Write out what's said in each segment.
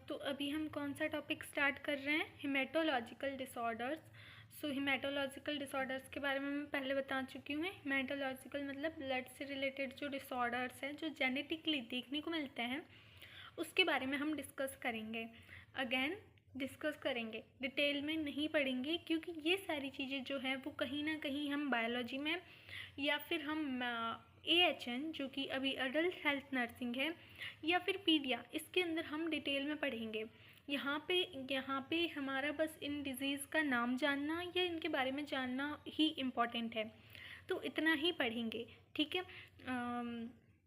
तो अभी हम कौन सा टॉपिक स्टार्ट कर रहे हैं, हिमेटोलॉजिकल डिसऑर्डर्स। सो हिमेटोलॉजिकल डिसऑर्डर्स के बारे में मैं पहले बता चुकी हूँ। हिमेटोलॉजिकल मतलब ब्लड से रिलेटेड जो डिसऑर्डर्स हैं जो जेनेटिकली देखने को मिलते हैं उसके बारे में हम डिस्कस करेंगे। अगेन डिस्कस करेंगे, डिटेल में नहीं पढ़ेंगे, क्योंकि ये सारी चीज़ें जो हैं वो कहीं ना कहीं हम बायोलॉजी में या फिर हम AHN जो कि अभी अडल्ट हेल्थ नर्सिंग है या फिर पीडिया, इसके अंदर हम डिटेल में पढ़ेंगे। यहाँ पे हमारा बस इन डिजीज़ का नाम जानना या इनके बारे में जानना ही इम्पॉर्टेंट है, तो इतना ही पढ़ेंगे, ठीक है।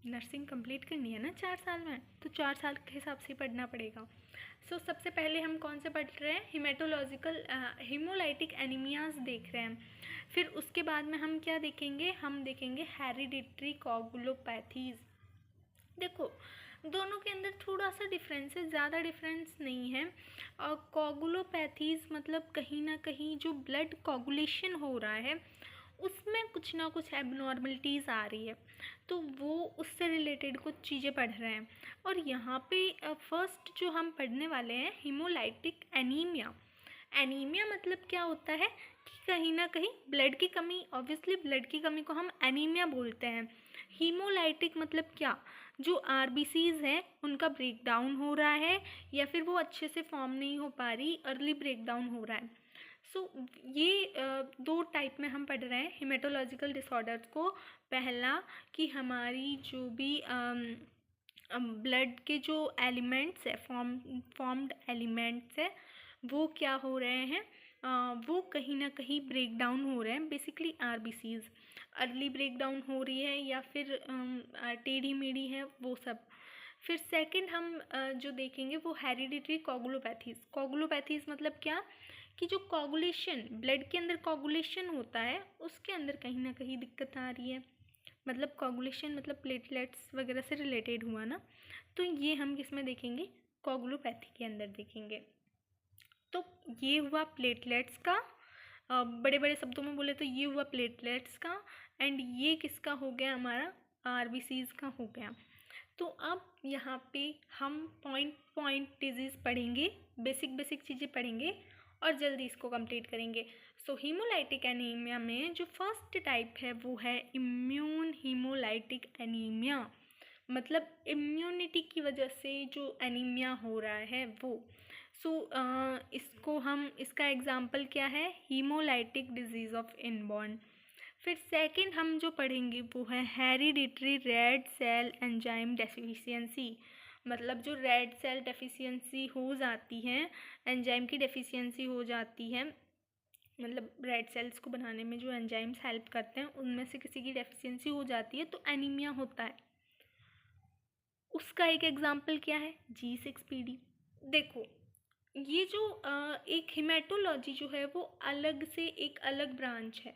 नर्सिंग कंप्लीट करनी है ना 4 साल में, तो 4 साल के हिसाब से पढ़ना पड़ेगा। सो सबसे पहले हम कौन से पढ़ रहे हैं, हिमेटोलॉजिकल हीमोलाइटिक एनीमियाज देख रहे हैं। फिर उसके बाद में हम क्या देखेंगे, हम देखेंगे हेरिडिटरी कोगुलोपैथीज़। देखो दोनों के अंदर थोड़ा सा डिफरेंस है, ज़्यादा डिफरेंस नहीं है। और कोगुलोपैथीज़ मतलब कहीं ना कहीं जो ब्लड कोगुलेशन हो रहा है उसमें कुछ ना कुछ एबनॉर्मलिटीज़ आ रही है, तो वो उससे रिलेटेड कुछ चीज़ें पढ़ रहे हैं। और यहाँ पे फर्स्ट जो हम पढ़ने वाले हैं हीमोलाइटिक एनीमिया। एनीमिया मतलब क्या होता है कि कहीं ना कहीं ब्लड की कमी, ऑब्वियसली ब्लड की कमी को हम एनीमिया बोलते हैं। हीमोलाइटिक मतलब क्या, जो RBCs हैं उनका ब्रेक डाउन हो रहा है या फिर वो अच्छे से फॉर्म नहीं हो पा रही, अर्ली ब्रेक डाउन हो रहा है। सो ये दो टाइप में हम पढ़ रहे हैं हिमेटोलॉजिकल डिसऑर्डर्स को। पहला कि हमारी जो भी ब्लड के जो एलिमेंट्स है, फॉर्म्ड एलिमेंट्स है, वो क्या हो रहे हैं, वो कहीं ना कहीं ब्रेक डाउन हो रहे हैं। Basically RBCs early break down हो रही है या फिर टेढ़ी मेढ़ी है, वो सब। फिर सेकंड हम जो देखेंगे वो हेरिडिटरी कोगुलोपैथीज़। कोगुलोपैथीज़ मतलब क्या कि जो कोगुलेशन, ब्लड के अंदर कोगुलेशन होता है उसके अंदर कहीं ना कहीं दिक्कत आ रही है। मतलब कोगुलेशन मतलब प्लेटलेट्स वगैरह से रिलेटेड हुआ ना, तो ये हम किस में देखेंगे, कोगुलोपैथी के अंदर देखेंगे। तो ये हुआ प्लेटलेट्स का, बड़े बड़े शब्दों में बोले तो ये हुआ प्लेटलेट्स का, एंड ये किसका हो गया, हमारा RBCs का हो गया। तो अब यहाँ पे हम पॉइंट डिजीज़ पढ़ेंगे, बेसिक चीज़ें पढ़ेंगे और जल्दी इसको कंप्लीट करेंगे। सो हीमोलाइटिक एनीमिया में जो फर्स्ट टाइप है वो है इम्यून हीमोलाइटिक एनीमिया। मतलब इम्यूनिटी की वजह से जो एनीमिया हो रहा है वो। इसका एग्जाम्पल क्या है, हीमोलाइटिक डिजीज़ ऑफ इनबॉर्न। फिर सेकंड हम जो पढ़ेंगे वो है hereditary red cell enzyme deficiency. मतलब जो रेड सेल डेफिशिएंसी हो जाती है, एंजाइम की डेफिशिएंसी हो जाती है, मतलब रेड सेल्स को बनाने में जो एंजाइम्स हेल्प करते हैं उनमें से किसी की डेफिशिएंसी हो जाती है तो एनीमिया होता है। उसका एक एग्जाम्पल क्या है, G6PD। देखो ये जो एक हिमेटोलॉजी जो है वो अलग से एक अलग ब्रांच है,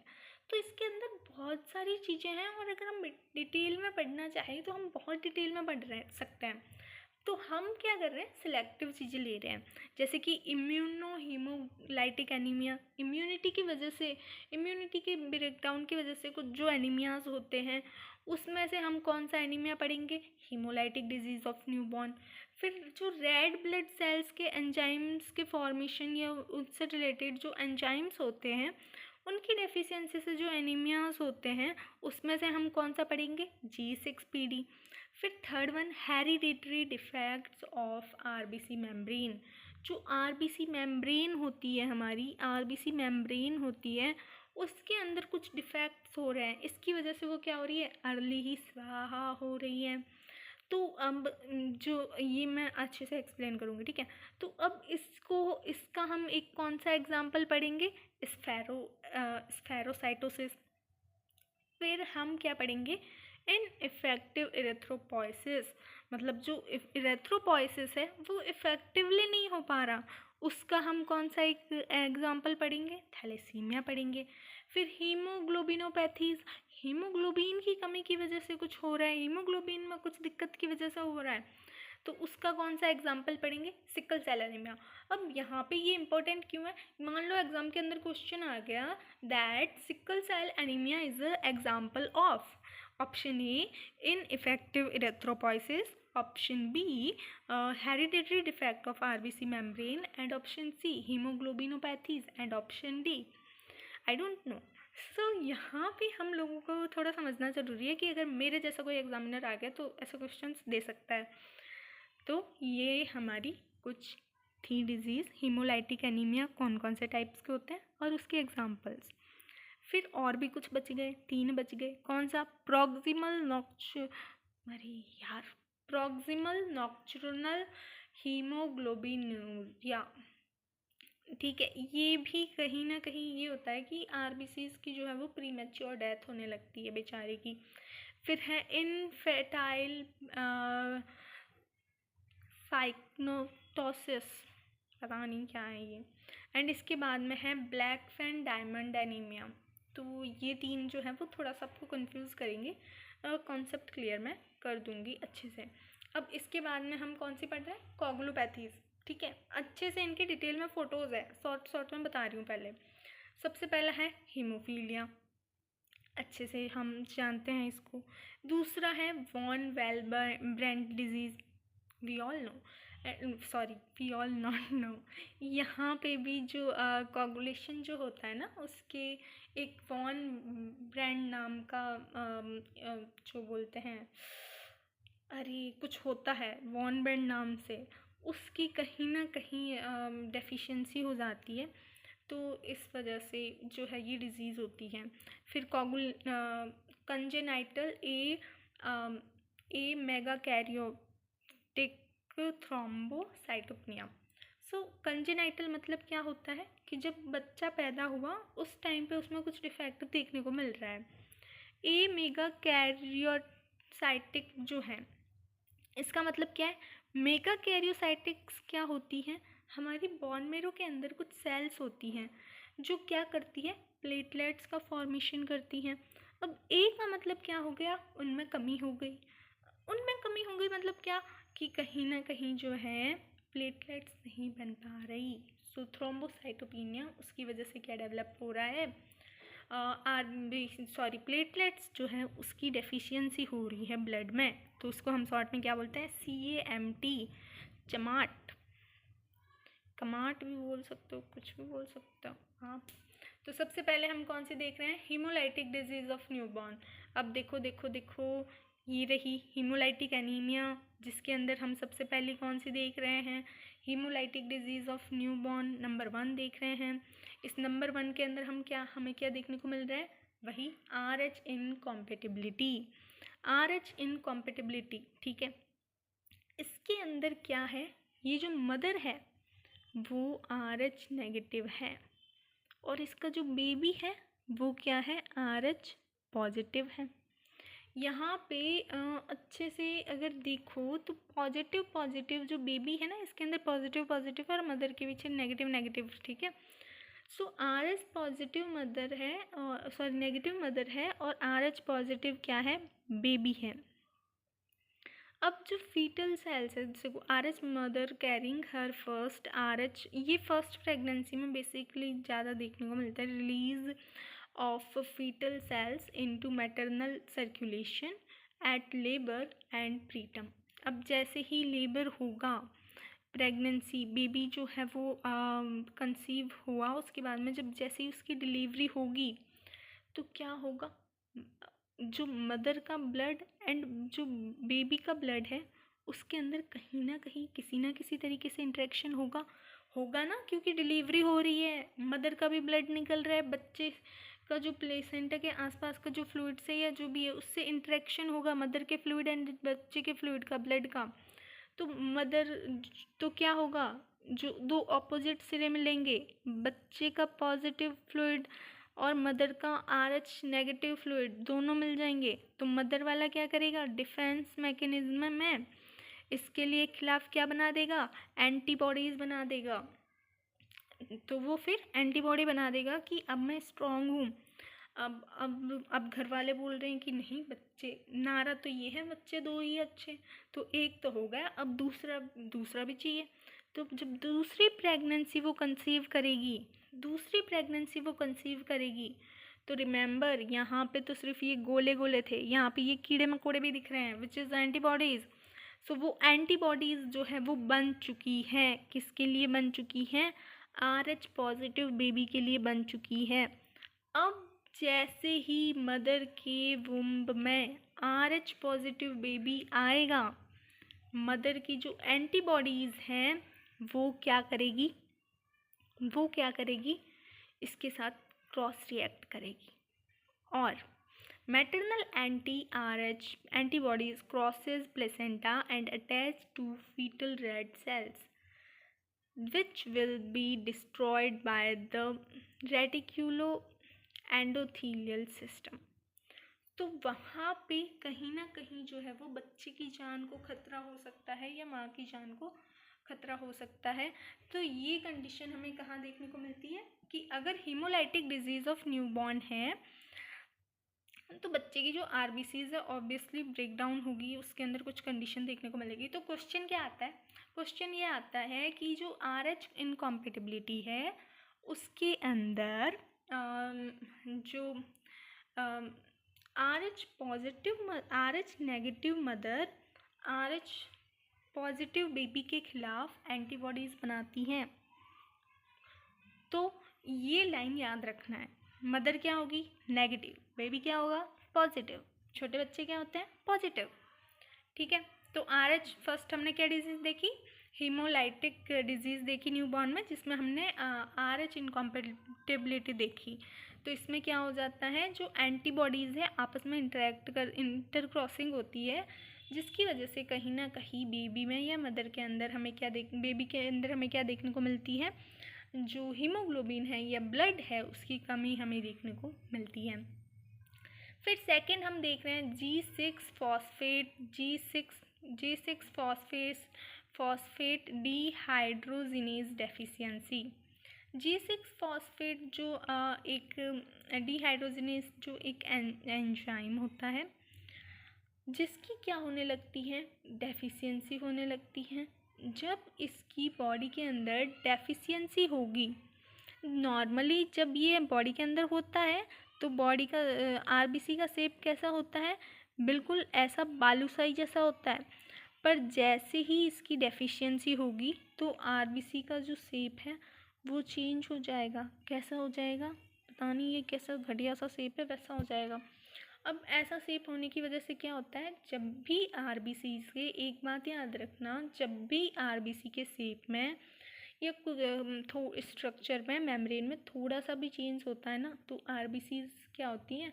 तो इसके अंदर बहुत सारी चीज़ें हैं और अगर हम डिटेल में पढ़ना चाहें तो हम बहुत डिटेल में पढ़ सकते हैं। तो हम क्या कर रहे हैं, सिलेक्टिव चीज़ें ले रहे हैं, जैसे कि इम्यूनो हीमोलाइटिक एनीमिया। इम्यूनिटी की वजह से, इम्यूनिटी के ब्रेकडाउन की वजह से कुछ जो एनीमियाज होते हैं उसमें से हम कौन सा एनीमिया पढ़ेंगे, हीमोलाइटिक डिजीज़ ऑफ न्यूबॉर्न। फिर जो रेड ब्लड सेल्स के एंजाइम्स के फॉर्मेशन या उससे रिलेटेड जो एंजाइम्स होते हैं उनकी डेफिशिएंसी से जो एनीमियाज होते हैं उसमें से हम कौन सा पढ़ेंगे, G6PD। फिर third one hereditary defects of RBC membrane. जो RBC मेम्ब्रेन होती है, हमारी RBC मेम्ब्रेन होती है, उसके अंदर कुछ डिफेक्ट्स हो रहे हैं, इसकी वजह से वो क्या हो रही है, अर्ली ही स्वाहा हो रही है। तो अब जो ये मैं अच्छे से एक्सप्लेन करूँगी, ठीक है। तो अब इसका हम एक कौन सा एग्जाम्पल पढ़ेंगे, स्फेरोसाइटोसिस। फिर हम क्या पढ़ेंगे, इनइफेक्टिव इरेथ्रोपोइसिस। मतलब जो इरेथ्रोपोइसिस है वो इफेक्टिवली नहीं हो पा रहा, उसका हम कौन सा एक एग्जाम्पल पढ़ेंगे, थैलेसीमिया पढ़ेंगे। फिर हीमोग्लोबिनोपैथीज, हीमोग्लोबिन की कमी की वजह से कुछ हो रहा है, हीमोग्लोबिन में कुछ दिक्कत की वजह से हो रहा है, तो उसका कौन सा एग्जाम्पल पढ़ेंगे, सिकल सेल एनीमिया। अब यहाँ पे ये इंपॉर्टेंट क्यों है, मान लो एग्जाम के अंदर क्वेश्चन आ गया that sickle cell anaemia is a example of, option A ineffective erythropoiesis, option B hereditary defect of RBC membrane, and option C haemoglobinopathies, and option D I don't know. So यहाँ पे हम लोगों को थोड़ा समझना ज़रूरी है कि अगर मेरे जैसा कोई एग्जामिनर आ गया तो ऐसे क्वेश्चंस दे सकता है। तो ये हमारी कुछ थी डिजीज़, हीमोलाइटिक एनीमिया कौन कौन से टाइप्स के होते हैं और उसके एग्जांपल्स। फिर और भी कुछ बच गए, 3 बच गए। कौन सा? Proximal nocturnal haemoglobinuria. ठीक है, ये भी कहीं ना कहीं ये होता है कि आरबीसीज की जो है वो प्रीमेच्योर डेथ होने लगती है बेचारे की। फिर है इनफेटाइल साइक्नोटोसिस, पता नहीं क्या है ये। एंड इसके बाद में है ब्लैक फैन डायमंड एनीमिया। तो ये 3 जो है वो थोड़ा सा आपको कंफ्यूज करेंगे, कॉन्सेप्ट क्लियर मैं कर दूंगी अच्छे से। अब इसके बाद में हम कौन सी पढ़ रहे हैं? कोगुलोपैथीज। ठीक है, अच्छे से इनके डिटेल में फ़ोटोज़ है, शॉर्ट में बता रही हूँ। पहले सबसे पहला है हीमोफीलिया, अच्छे से हम जानते हैं इसको। दूसरा है von Willebrand disease, we all not know. यहाँ पे भी जो कोगुलेशन जो होता है ना, उसके एक वॉन ब्रांड नाम का जो बोलते हैं, अरे कुछ होता है वॉन ब्रांड नाम से, उसकी कहीं ना कहीं डेफिशिएंसी हो जाती है, तो इस वजह से जो है ये डिज़ीज़ होती है। फिर कंजेनाइटल ए मेगाकैरियोटिक थ्रोम्बोसाइटोपेनिया। सो कंजेनाइटल मतलब क्या होता है कि जब बच्चा पैदा हुआ उस टाइम पे उसमें कुछ डिफेक्ट देखने को मिल रहा है। ए मेगाकैरियोसाइटिक जो है, इसका मतलब क्या है? मेगाकैरियोसाइटिक्स क्या होती है? हमारी बोन मेरो के अंदर कुछ सेल्स होती हैं जो क्या करती है? प्लेटलेट्स का फॉर्मेशन करती हैं। अब ए का मतलब क्या हो गया? उनमें कमी हो गई। मतलब क्या कि कहीं ना कहीं जो है प्लेटलेट्स नहीं बन पा रही। सो थ्रोम्बोसाइटोपेनिया, उसकी वजह से क्या डेवलप हो रहा है? प्लेटलेट्स जो है उसकी डेफिशिएंसी हो रही है ब्लड में, तो उसको हम शॉर्ट में क्या बोलते हैं? CAMT, चमाट, कमाट भी बोल सकते हो, कुछ भी बोल सकते हो हाँ। तो सबसे पहले हम कौन सी देख रहे हैं? Haemolytic disease of newborn. अब देखो देखो देखो, ये रही हीमोलाइटिक एनीमिया, जिसके अंदर हम सबसे पहले कौन सी देख रहे हैं? Haemolytic disease of newborn number 1 देख रहे हैं। इस नंबर 1 के अंदर हमें क्या देखने को मिल रहा है? वही RH इनकॉम्पेटिबिलिटी। ठीक है, इसके अंदर क्या है? ये जो मदर है वो RH नेगेटिव है, और इसका जो बेबी है वो क्या है? RH पॉजिटिव है। यहाँ पे अच्छे से अगर देखो तो पॉजिटिव जो बेबी है ना, इसके अंदर पॉजिटिव और मदर के पीछे नेगेटिव। ठीक है, सो RH पॉजिटिव मदर है, नेगेटिव मदर है, और RH पॉजिटिव क्या है? बेबी है। अब जो फीटल सेल्स है, देखो RH mother carrying her first RH, ये फर्स्ट प्रेगनेंसी में बेसिकली ज़्यादा देखने को मिलता है, release of fetal cells into maternal circulation at labour and preterm. अब जैसे ही लेबर होगा, प्रेगनेंसी बेबी जो है वो कंसीव हुआ, उसके बाद में जब जैसे ही उसकी डिलीवरी होगी तो क्या होगा? जो मदर का ब्लड एंड जो बेबी का ब्लड है उसके अंदर कहीं ना कहीं किसी ना किसी तरीके से इंटरेक्शन होगा ना, क्योंकि डिलीवरी हो रही है, मदर का भी ब्लड निकल रहा है, बच्चे का जो प्लेसेंटा के आसपास का जो फ्लूइड से या जो भी है उससे इंटरेक्शन होगा, मदर के फ्लूइड एंड बच्चे के फ्लूइड का, ब्लड का। तो तो क्या होगा? जो 2 ऑपोजिट सिरे मिलेंगे, बच्चे का पॉजिटिव फ्लूइड और मदर का RH नेगेटिव फ्लूइड, दोनों मिल जाएंगे। तो मदर वाला क्या करेगा? डिफेंस मैकेनिज्म में इसके लिए खिलाफ क्या बना देगा? एंटीबॉडीज़ बना देगा। तो वो फिर एंटीबॉडी बना देगा कि अब मैं स्ट्रांग हूँ। अब घर वाले बोल रहे हैं कि नहीं, बच्चे, नारा तो ये है बच्चे 2 ही अच्छे, तो एक तो हो गया, अब दूसरा भी चाहिए। तो जब दूसरी प्रेगनेंसी वो कंसीव करेगी तो रिमेंबर, यहाँ पे तो सिर्फ ये गोले थे, यहाँ पे ये कीड़े मकोड़े भी दिख रहे हैं, विच इज़ एंटीबॉडीज़। सो वो एंटीबॉडीज़ जो है वो बन चुकी हैं। किसके लिए बन चुकी हैं? RH पॉजिटिव बेबी के लिए बन चुकी है। अब जैसे ही मदर के वुम्ब में RH पॉजिटिव बेबी आएगा, मदर की जो एंटीबॉडीज़ हैं वो क्या करेगी? इसके साथ क्रॉस रिएक्ट करेगी और maternal anti-RH antibodies crosses placenta and attach to fetal red cells, which will be destroyed by the reticuloendothelial system. तो वहाँ पे कहीं ना कहीं जो है वो बच्चे की जान को खतरा हो सकता है या माँ की जान को खतरा हो सकता है। तो ये कंडीशन हमें कहाँ देखने को मिलती है कि अगर हीमोलाइटिक डिजीज़ ऑफ न्यूबॉर्न है तो बच्चे की जो RBCs है ऑब्वियसली ब्रेक डाउन होगी, उसके अंदर कुछ कंडीशन देखने को मिलेगी। तो क्वेश्चन क्या आता है? क्वेश्चन ये आता है कि जो RH इनकॉम्पेटिबिलिटी है उसके अंदर जो RH negative mother RH positive baby के खिलाफ एंटीबॉडीज़ बनाती हैं। तो ये लाइन याद रखना है। मदर क्या होगी? नेगेटिव, बेबी क्या होगा? पॉजिटिव। छोटे बच्चे क्या होते हैं? पॉजिटिव। ठीक है, तो RH फर्स्ट हमने क्या डिजीज़ देखी? हीमोलाइटिक डिजीज़ देखी न्यूबॉर्न में, जिसमें हमने RH इनकॉम्पेटिबिलिटी देखी। तो इसमें क्या हो जाता है, जो एंटीबॉडीज़ है आपस में इंटर क्रॉसिंग होती है, जिसकी वजह से कहीं ना कहीं बेबी में या मदर के अंदर हमें बेबी के अंदर हमें क्या देखने को मिलती है? जो हीमोग्लोबिन है या ब्लड है उसकी कमी हमें देखने को मिलती है। फिर सेकंड हम देख रहे हैं G6 phosphate dehydrogenase deficiency. G6 phosphate जो एक डिहाइड्रोजिनेज जो एक एंजाइम होता है जिसकी क्या होने लगती है? डेफिशिएंसी होने लगती है। जब इसकी बॉडी के अंदर डेफिशिएंसी होगी, नॉर्मली जब ये बॉडी के अंदर होता है तो बॉडी का RBC का शेप कैसा होता है? बिल्कुल ऐसा बालूशाही जैसा होता है। पर जैसे ही इसकी डेफिशिएंसी होगी तो RBC का जो शेप है वो चेंज हो जाएगा। कैसा हो जाएगा? पता नहीं ये कैसा घटिया सा शेप है, वैसा हो जाएगा। अब ऐसा शेप होने की वजह से क्या होता है? जब भी RBC के, एक बात याद रखना, जब भी RBC के शेप में या स्ट्रक्चर में, मेम्ब्रेन में थोड़ा सा भी चेंज होता है ना, तो RBCs क्या होती हैं?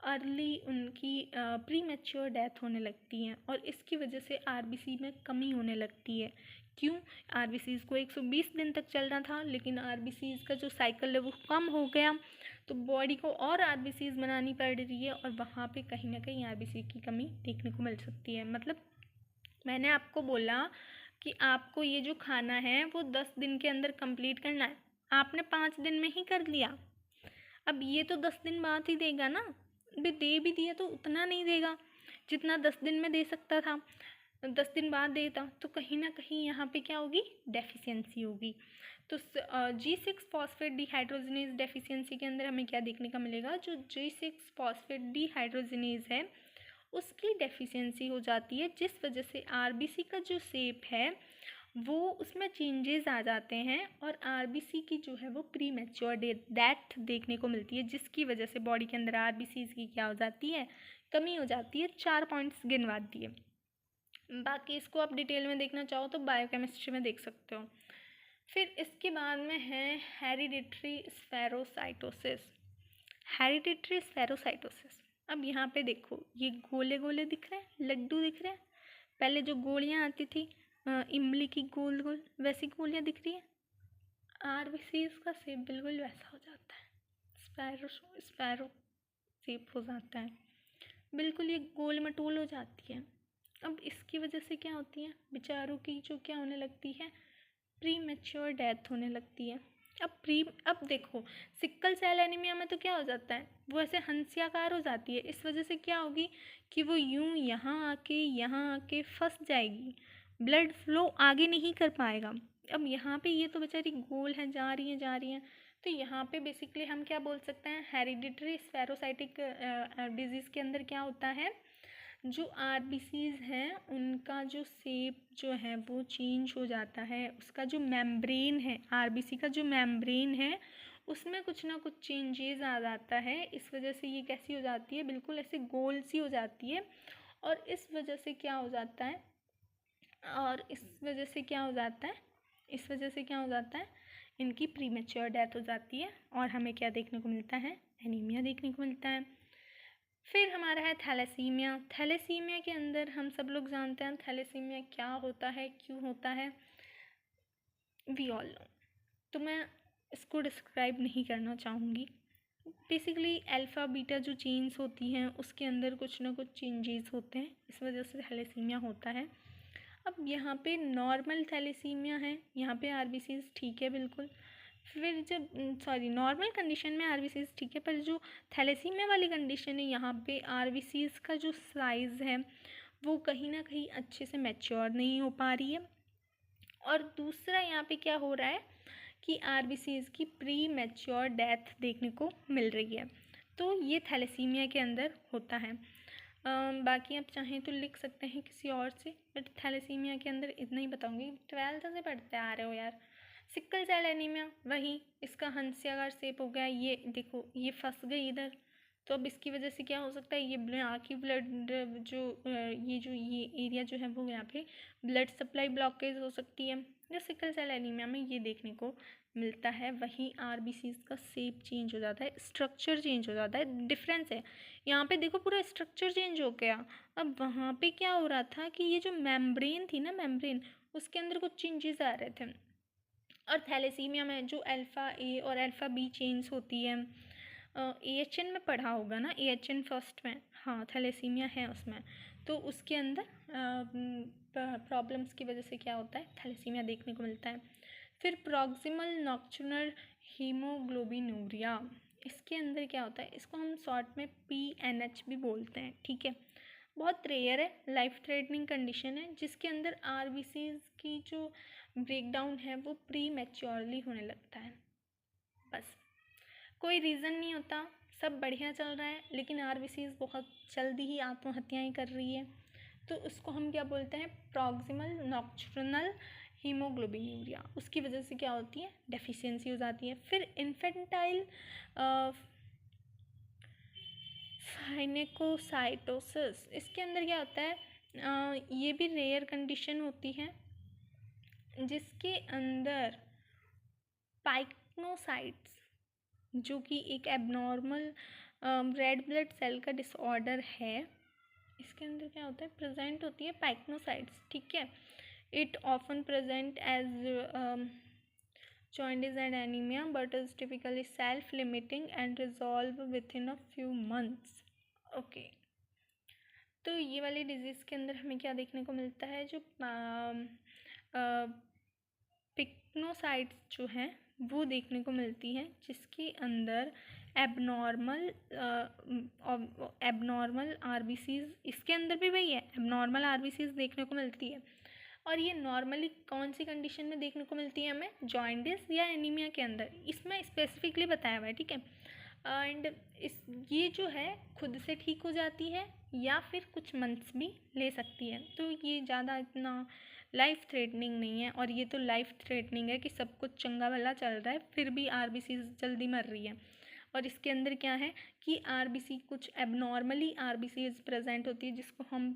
अर्ली उनकी प्री मैच्योर डेथ होने लगती हैं और इसकी वजह से RBC में कमी होने लगती है। क्यों? RBCs को 120 दिन तक चलना था, लेकिन RBCs का जो साइकिल है वो कम हो गया, तो बॉडी को और RBCs बनानी पड़ रही है और वहाँ पे कहीं ना कहीं RBC की कमी देखने को मिल सकती है। मतलब मैंने आपको बोला कि आपको ये जो खाना है वो 10 दिन के अंदर कंप्लीट करना है, आपने 5 दिन में ही कर लिया। अब ये तो 10 दिन बाद ही देगा ना, दे भी दिया तो उतना नहीं देगा जितना 10 दिन में दे सकता था, 10 दिन बाद देता, तो कहीं ना कहीं यहाँ पे क्या होगी? डेफिशिएंसी होगी। तो G6 फॉस्फेट डिहाइड्रोजिनेज डेफिशिएंसी के अंदर हमें क्या देखने का मिलेगा? जो G6 फॉस्फेट डिहाइड्रोजिनेज है उसकी डेफिशिएंसी हो जाती है, जिस वजह से RBC का जो शेप है वो उसमें चेंजेस आ जाते हैं और RBC की जो है वो प्री मैच्योर डेथ देखने को मिलती है, जिसकी वजह से बॉडी के अंदर RBCs की क्या हो जाती है? कमी हो जाती है। 4 पॉइंट्स गिनवा दिए, बाकी इसको आप डिटेल में देखना चाहो तो बायोकेमिस्ट्री में देख सकते हो। फिर इसके बाद में है हेरिडिटरी स्फेरोसाइटोसिस। अब यहाँ पे देखो, ये गोले गोले दिख रहे हैं, लड्डू दिख रहे हैं। पहले जो गोलियाँ आती थी इमली की गोल गोल, वैसी गोलियाँ दिख रही है। RBCs का शेप बिल्कुल वैसा हो जाता है, स्पैरो शेप हो जाता है, बिल्कुल ये गोल मटोल हो जाती है। अब इसकी वजह से क्या होती है? बेचारों की जो क्या होने लगती है? प्री मैच्योर डेथ होने लगती है। अब देखो, सिक्कल सेल एनीमिया में तो क्या हो जाता है? वो ऐसे हंसियाकार हो जाती है। इस वजह से क्या होगी कि वो यूं यहाँ आके फंस जाएगी, ब्लड फ्लो आगे नहीं कर पाएगा। अब यहाँ पे ये तो बेचारी गोल है, जा रही हैं, तो यहाँ पे बेसिकली हम क्या बोल सकते हैं? हेरिडिटरी स्फेरोसाइटिक डिजीज़ के अंदर क्या होता है? जो आरबीसीज हैं उनका जो शेप जो है वो चेंज हो जाता है, उसका जो मेम्ब्रेन है, आरबीसी का जो मेम्ब्रेन है उसमें कुछ ना कुछ चेंजेस आ जाता है। इस वजह से ये कैसी हो जाती है, बिल्कुल ऐसे गोल सी हो जाती है। और इस वजह से क्या हो जाता है, इनकी प्रीमेच्योर डेथ हो जाती है और हमें क्या देखने को मिलता है, एनीमिया देखने को मिलता है। फिर हमारा है थैलेसीमिया। थैलेसीमिया के अंदर हम सब लोग जानते हैं थैलेसीमिया क्या होता है, क्यों होता है, वी ऑल नो, तो मैं इसको डिस्क्राइब नहीं करना चाहूँगी। बेसिकली अल्फ़ा बीटा जो चेन्स होती हैं उसके अंदर कुछ ना कुछ चेंजेस होते हैं, इस वजह से थैलेसीमिया होता है। अब यहाँ पे नॉर्मल थैलेसीमिया है, यहाँ पे आरबीसीज ठीक है बिल्कुल। फिर जब नॉर्मल कंडीशन में आरबीसीज ठीक है, पर जो थैलेसीमिया वाली कंडीशन है यहाँ पे आरबीसीज का जो साइज़ है वो कहीं ना कहीं अच्छे से मैच्योर नहीं हो पा रही है। और दूसरा यहाँ पे क्या हो रहा है कि आरबीसीज की प्री मैच्योर डेथ देखने को मिल रही है, तो ये थैलेसीमिया के अंदर होता है। बाकी आप चाहें तो लिख सकते हैं किसी और से, बट थैलेसीमिया के अंदर इतना ही बताऊंगी, 12th से पढ़ते आ रहे हो यार। सिकल सेल एनीमिया, वही इसका हंसियाकार शेप हो गया, ये देखो ये फंस गई इधर, तो अब इसकी वजह से क्या हो सकता है, ये आँखी ब्लड जो ये एरिया जो है वो यहाँ पे ब्लड सप्लाई ब्लॉकेज हो सकती है, जो सिकल सेल एनीमिया में ये देखने को मिलता है। वहीं आरबीसीज का शेप चेंज हो जाता है, स्ट्रक्चर चेंज हो जाता है, डिफरेंस है यहाँ पे देखो, पूरा स्ट्रक्चर चेंज हो गया। अब वहाँ पे क्या हो रहा था कि ये जो मेम्ब्रेन थी ना, मेम्ब्रेन उसके अंदर कुछ चेंजेस आ रहे थे। और थैलेसीमिया में जो अल्फ़ा ए और अल्फ़ा बी चेन्स होती है, AHN में पढ़ा होगा ना, AHN फर्स्ट में, हाँ थैलेसीमिया है उसमें, तो उसके अंदर प्रॉब्लम्स की वजह से क्या होता है, थैलेसीमिया देखने को मिलता है। फिर प्रॉक्सिमल नॉक्चुरल हीमोग्लोबिनूरिया, इसके अंदर क्या होता है, इसको हम शॉर्ट में PNH भी बोलते हैं, ठीक है। बहुत रेयर है, लाइफ थ्रेटनिंग कंडीशन है, जिसके अंदर आरबीसीज की जो ब्रेकडाउन है वो प्री मैच्योरली होने लगता है। बस कोई रीज़न नहीं होता, सब बढ़िया चल रहा है, लेकिन आरबीसीज बहुत जल्दी ही आत्महत्याएं कर रही है, तो उसको हम क्या बोलते हैं, प्रॉक्सिमल नॉक्चुरनल हीमोग्लोबिनूरिया। उसकी वजह से क्या होती है, डेफिशिएंसी हो जाती है। फिर इन्फेंटाइल फाइनेकोसाइटोसिस, इसके अंदर क्या होता है, ये भी रेयर कंडीशन होती है, जिसके अंदर पाइक्नोसाइट्स, जो कि एक एबनॉर्मल रेड ब्लड सेल का डिसऑर्डर है, इसके अंदर क्या होता है, प्रेजेंट होती है पाइक्नोसाइट्स, ठीक है। It often present as jaundice and anemia, but is typically self-limiting and resolve within a few months. Okay. तो ये वाली डिजीज़ के अंदर हमें क्या देखने को मिलता है, जो पिक्नोसाइट्स जो हैं वो देखने को मिलती हैं, जिसके अंदर एबनॉर्मल आरबीसीज, इसके अंदर भी वही है, एबनॉर्मल आरबीसीज देखने को मिलती है। और ये नॉर्मली कौन सी कंडीशन में देखने को मिलती है हमें, जॉइंटिस या एनीमिया के अंदर, इसमें स्पेसिफिकली बताया हुआ है, ठीक है। एंड ये जो है खुद से ठीक हो जाती है या फिर कुछ मंथ्स भी ले सकती है, तो ये ज़्यादा इतना लाइफ थ्रेटनिंग नहीं है। और ये तो लाइफ थ्रेटनिंग है कि सब कुछ चंगा भला चल रहा है, फिर भी आरबीसी जल्दी मर रही है। और इसके अंदर क्या है कि आरबीसी कुछ एबनॉर्मली आरबीसीज प्रेजेंट होती है, जिसको हम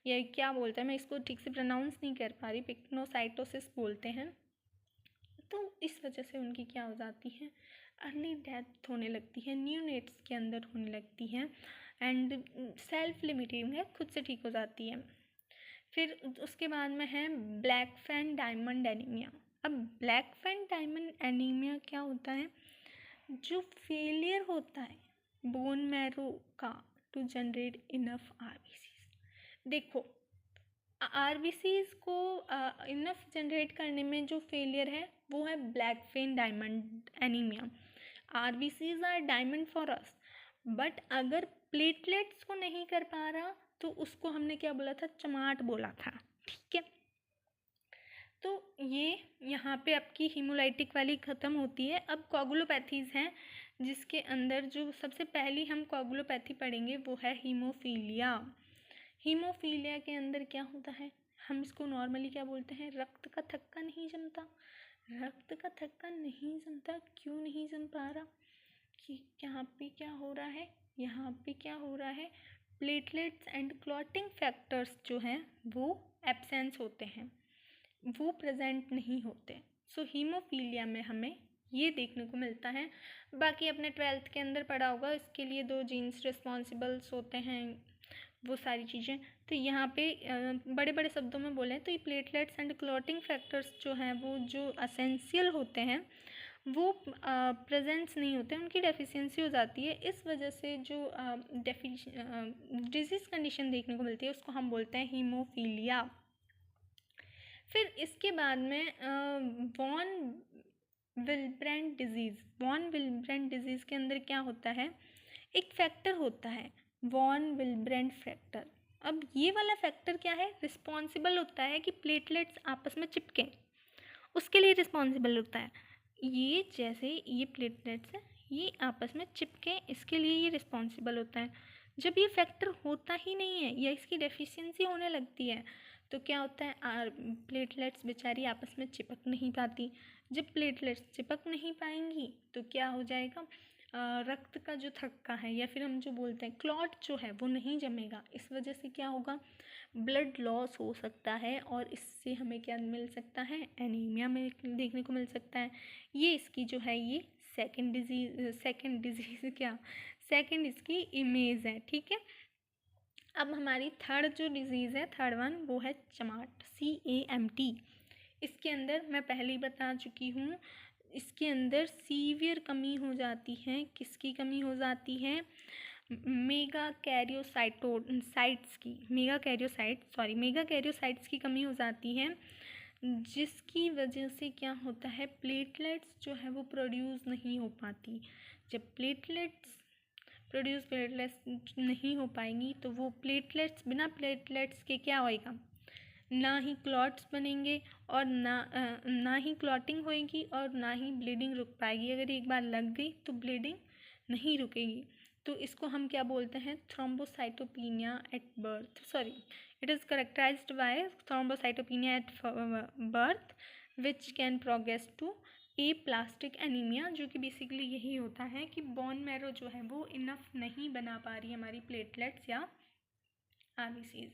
ये क्या बोलते हैं, मैं इसको ठीक से प्रोनाउंस नहीं कर पा रही, पिक्नोसाइटोसिस बोलते हैं। तो इस वजह से उनकी क्या हो जाती है, अर्ली डेथ होने लगती है, न्यूनेट्स के अंदर होने लगती है, एंड सेल्फ लिमिटिंग है, खुद से ठीक हो जाती है। फिर उसके बाद में है ब्लैक फैन डायमंड एनीमिया। अब ब्लैक फैन डायमंड एनीमिया क्या होता है, जो फेलियर होता है बोन मैरो का टू जनरेट इनफ आरबीसीज। देखो आरबीसीज को इनफ जनरेट करने में जो फेलियर है वो है Blackfan Diamond anaemia. RBCs are diamond for us, but अगर प्लेटलेट्स को नहीं कर पा रहा तो उसको हमने क्या बोला था, चमाट बोला था, ठीक है। तो ये यहाँ पे आपकी हीमोलाइटिक वाली ख़त्म होती है। अब कोगुलोपैथीज़ हैं, जिसके अंदर जो सबसे पहली हम कोगुलोपैथी पढ़ेंगे वो है हीमोफीलिया। हीमोफीलिया के अंदर क्या होता है, हम इसको नॉर्मली क्या बोलते हैं, रक्त का थक्का नहीं जमता। रक्त का थक्का नहीं जमता, क्यों नहीं जम पा रहा, कि यहाँ पे क्या हो रहा है, यहाँ पे क्या हो रहा है, प्लेटलेट्स एंड क्लॉटिंग फैक्टर्स जो हैं वो एब्सेंस होते हैं, वो प्रेजेंट नहीं होते। सो हीमोफीलिया में हमें ये देखने को मिलता है। बाकी अपने 12th के अंदर पढ़ा होगा, इसके लिए 2 जीन्स रिस्पॉन्सिबल्स होते हैं, वो सारी चीज़ें। तो यहाँ पे बड़े बड़े शब्दों में बोलें तो ये प्लेटलेट्स एंड क्लॉटिंग फैक्टर्स जो हैं वो जो असेंशियल होते हैं वो प्रेजेंस नहीं होते, उनकी डेफिशिएंसी हो जाती है। इस वजह से जो डिजीज़ कंडीशन देखने को मिलती है उसको हम बोलते हैं हीमोफीलिया। फिर इसके बाद में वॉन विल्ब्रेंड डिजीज़। वॉन विल्ब्रेंड डिजीज़ के अंदर क्या होता है, एक फैक्टर होता है वॉन विल्ब्रेंड फैक्टर। अब ये वाला फैक्टर क्या है, रिस्पॉन्सिबल होता है कि प्लेटलेट्स आपस में चिपकें, उसके लिए रिस्पॉन्सिबल होता है। ये जैसे ये प्लेटलेट्स हैं ये आपस में चिपकें, इसके लिए ये रिस्पॉन्सिबल होता है। जब ये फैक्टर होता ही नहीं है या इसकी डेफिशिएंसी होने लगती है तो क्या होता है, प्लेटलेट्स बेचारी आपस में चिपक नहीं पाती। जब प्लेटलेट्स चिपक नहीं पाएंगी तो क्या हो जाएगा, रक्त का जो थक्का है या फिर हम जो बोलते हैं क्लॉट जो है वो नहीं जमेगा। इस वजह से क्या होगा, ब्लड लॉस हो सकता है और इससे हमें क्या मिल सकता है, एनीमिया में देखने को मिल सकता है। ये इसकी जो है ये सेकंड इसकी इमेज है, ठीक है। अब हमारी थर्ड जो डिजीज़ है, थर्ड वन, वो है चमाट, CAMT। इसके अंदर मैं पहले ही बता चुकी हूँ, इसके अंदर सीवियर कमी हो जाती है। किसकी कमी हो जाती है, मेगा कैरियोसाइट्स की कमी हो जाती है, जिसकी वजह से क्या होता है, प्लेटलेट्स जो है वो प्रोड्यूस नहीं हो पाती। जब प्लेटलेट्स नहीं हो पाएंगी तो वो बिना प्लेटलेट्स के क्या होएगा, ना ही क्लॉट्स बनेंगे और ना ही क्लॉटिंग होएगी और ना ही ब्लीडिंग रुक पाएगी। अगर एक बार लग गई तो ब्लीडिंग नहीं रुकेगी। तो इसको हम क्या बोलते हैं, thrombocytopenia at birth, it is characterised by thrombocytopenia at birth which can progress to aplastic anaemia, जो कि बेसिकली यही होता है कि बोन मैरो जो है वो इनफ नहीं बना पा रही हमारी प्लेटलेट्स या RBCs।